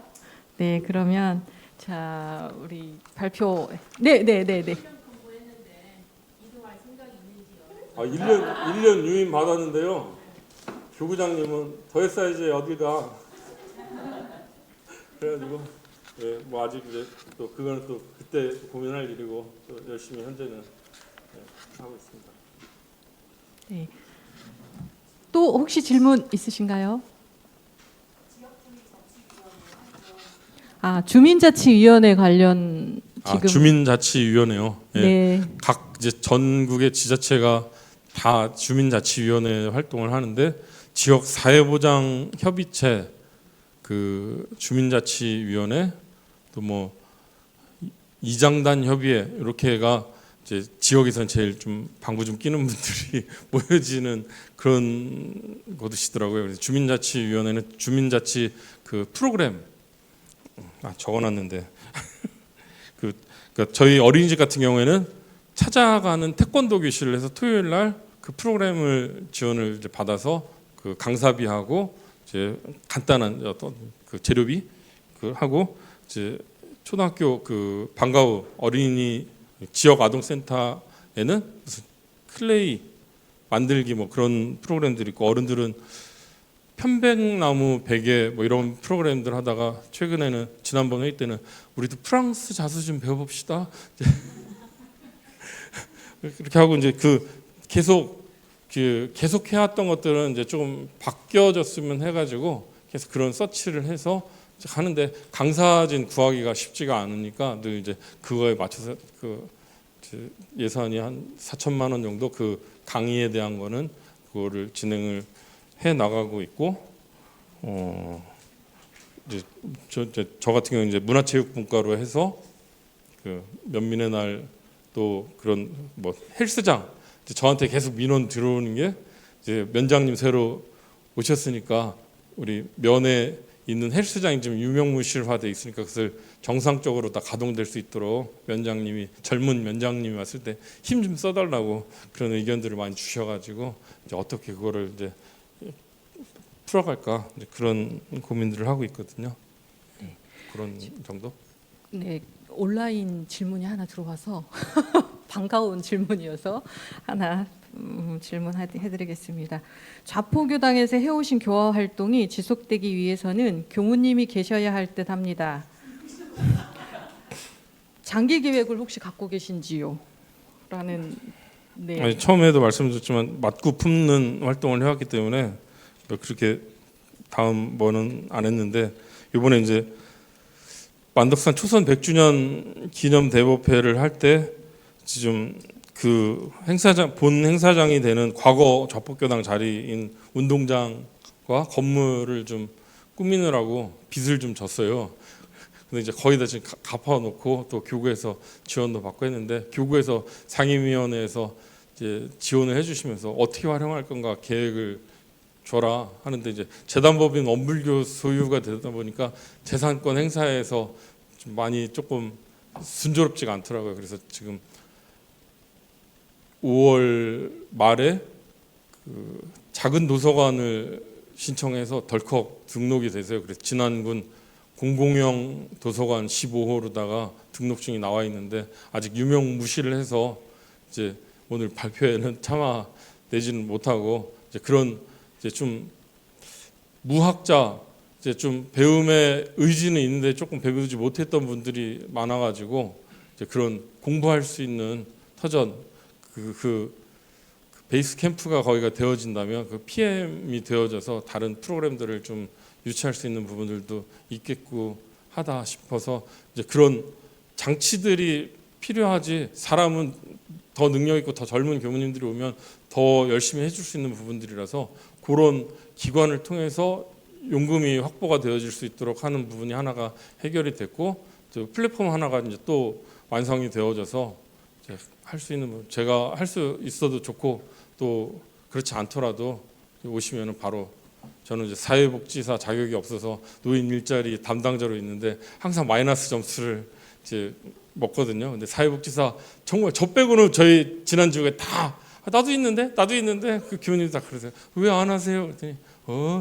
네, 그러면 자 우리 발표. 네. 1년 유임 받았는데요. 교구장님은 더 했어야지 어디가. 그래가지고 뭐 아직 이제 또 그거는 또 그때 고민할 일이고 또 열심히 현재는 하고 있습니다. 네. 또 혹시 질문 있으신가요? 주민자치위원회 관련 지금 주민자치위원회요. 예. 네. 각 이제 전국의 지자체가 다 주민자치위원회 활동을 하는데 지역 사회보장 협의체, 그 주민자치위원회, 또 뭐 이장단 협의회 이렇게가 이제 지역에서는 제일 좀 방구 좀 끼는 분들이 모여지는 그런 곳이시더라고요. 그래서 주민자치위원회는 주민자치 그 프로그램 적어놨는데 그러니까 저희 어린이집 같은 경우에는 찾아가는 태권도 교실을 해서 토요일 날 그 프로그램을 지원을 이제 받아서 그 강사비하고 이제 간단한 어떤 그 재료비 그 하고 이제 초등학교 그 방과후 어린이 지역 아동센터에는 무슨 클레이 만들기 뭐 그런 프로그램들이 있고 어른들은 편백나무 베개 뭐 이런 프로그램들 하다가 최근에는 지난번 회의 때는 우리도 프랑스 자수 좀 배워봅시다. 그렇게 하고 이제 계속 해왔던 것들은 이제 조금 바뀌어졌으면 해가지고 계속 그런 서치를 해서 하는데 강사진 구하기가 쉽지가 않으니까 늘 이제 그거에 맞춰서 그 예산이 한 4천만 원 정도 그 강의에 대한 거는 그거를 진행을 해 나가고 있고 이제 저 같은 경우는 이제 문화체육분과로 해서 그 면민의 날 또 그런 뭐 헬스장 저한테 계속 민원 들어오는 게 이제 면장님 새로 오셨으니까 우리 면에 있는 헬스장이 좀 유명무실화돼 있으니까 그것을 정상적으로 다 가동될 수 있도록 면장님이 젊은 면장님이 왔을 때 힘 좀 써달라고 그런 의견들을 많이 주셔가지고 이제 어떻게 그거를 이제 풀어갈까 이제 그런 고민들을 하고 있거든요. 네. 그런 정도? 네, 온라인 질문이 하나 들어와서 반가운 질문이어서 하나 질문해드리겠습니다. 좌포교당에서 해오신 교화 활동이 지속되기 위해서는 교무님이 계셔야 할 듯합니다. 장기 계획을 혹시 갖고 계신지요? 라는 네. 아니, 처음에도 말씀드렸지만 맞고 품는 활동을 해왔기 때문에 그렇게 다음 번은 안 했는데 이번에 이제 만덕산 초선 100주년 기념 대법회를 할 때 지금 그 행사장 본 행사장이 되는 과거 좌포교당 자리인 운동장과 건물을 좀 꾸미느라고 빚을 좀 졌어요. 근데 이제 거의 다 지금 갚아놓고 또 교구에서 지원도 받고 했는데 교구에서 상임위원회에서 이제 지원을 해주시면서 어떻게 활용할 건가 계획을 줘라 하는데 이제 재단법인 원불교 소유가 되다 보니까 재산권 행사에서 좀 많이 조금 순조롭지가 않더라고요. 그래서 지금 5월 말에 그 작은 도서관을 신청해서 덜컥 등록이 돼서요. 그래서 진안군 공공형 도서관 15호로다가 등록증이 나와 있는데 아직 유명무실을 해서 이제 오늘 발표에는 참아 내지는 못하고 이제 그런 이제 좀 무학자 이제 좀 배움의 의지는 있는데 조금 배우지 못했던 분들이 많아가지고 이제 그런 공부할 수 있는 터전 그 베이스 캠프가 거기가 되어진다면 그 PM이 되어져서 다른 프로그램들을 좀 유치할 수 있는 부분들도 있겠고 하다 싶어서 이제 그런 장치들이 필요하지 사람은 더 능력 있고 더 젊은 교무님들이 오면 더 열심히 해줄 수 있는 부분들이라서 그런 기관을 통해서 용금이 확보가 되어질 수 있도록 하는 부분이 하나가 해결이 됐고 또 플랫폼 하나가 이제 또 완성이 되어져서 할 수 있는 부분, 제가 할 수 있어도 좋고 또 그렇지 않더라도 오시면은 바로 저는 이제 사회복지사 자격이 없어서 노인 일자리 담당자로 있는데 항상 마이너스 점수를 이제 먹거든요. 근데 사회복지사 정말 저 빼고는 저희 지난주에 다 나도 있는데 그 교원님이 다 그러세요. 왜 안 하세요? 그랬더니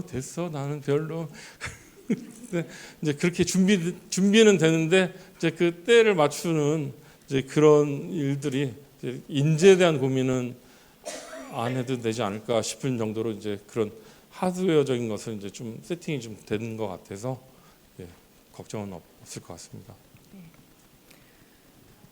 됐어 나는 별로. 근데 이제 그렇게 준비는 되는데 이제 그 때를 맞추는 이제 그런 일들이 이제 인재에 대한 고민은 안 해도 되지 않을까 싶은 정도로 이제 그런 하드웨어적인 것은 이제 좀 세팅이 좀 되는 것 같아서 걱정은 없을 것 같습니다.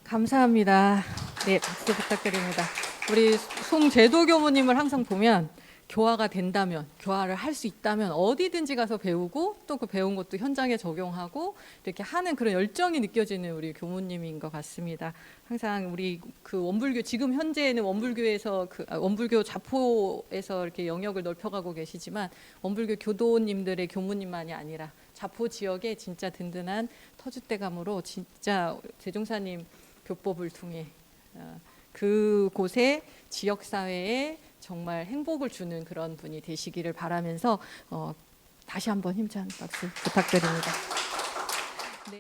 감사합니다. 네, 박수 부탁드립니다. 우리 송재도 교무님을 항상 보면 교화가 된다면, 교화를 할 수 있다면 어디든지 가서 배우고 또 그 배운 것도 현장에 적용하고 이렇게 하는 그런 열정이 느껴지는 우리 교무님인 것 같습니다. 항상 우리 그 원불교 지금 현재는 원불교에서 원불교 자포에서 이렇게 영역을 넓혀가고 계시지만 원불교 교도님들의 교무님만이 아니라 자포 지역에 진짜 든든한 터줏대감으로 진짜 재종사님 교법을 통해 그곳의 지역 사회에 정말 행복을 주는 그런 분이 되시기를 바라면서 다시 한번 힘찬 박수 부탁드립니다.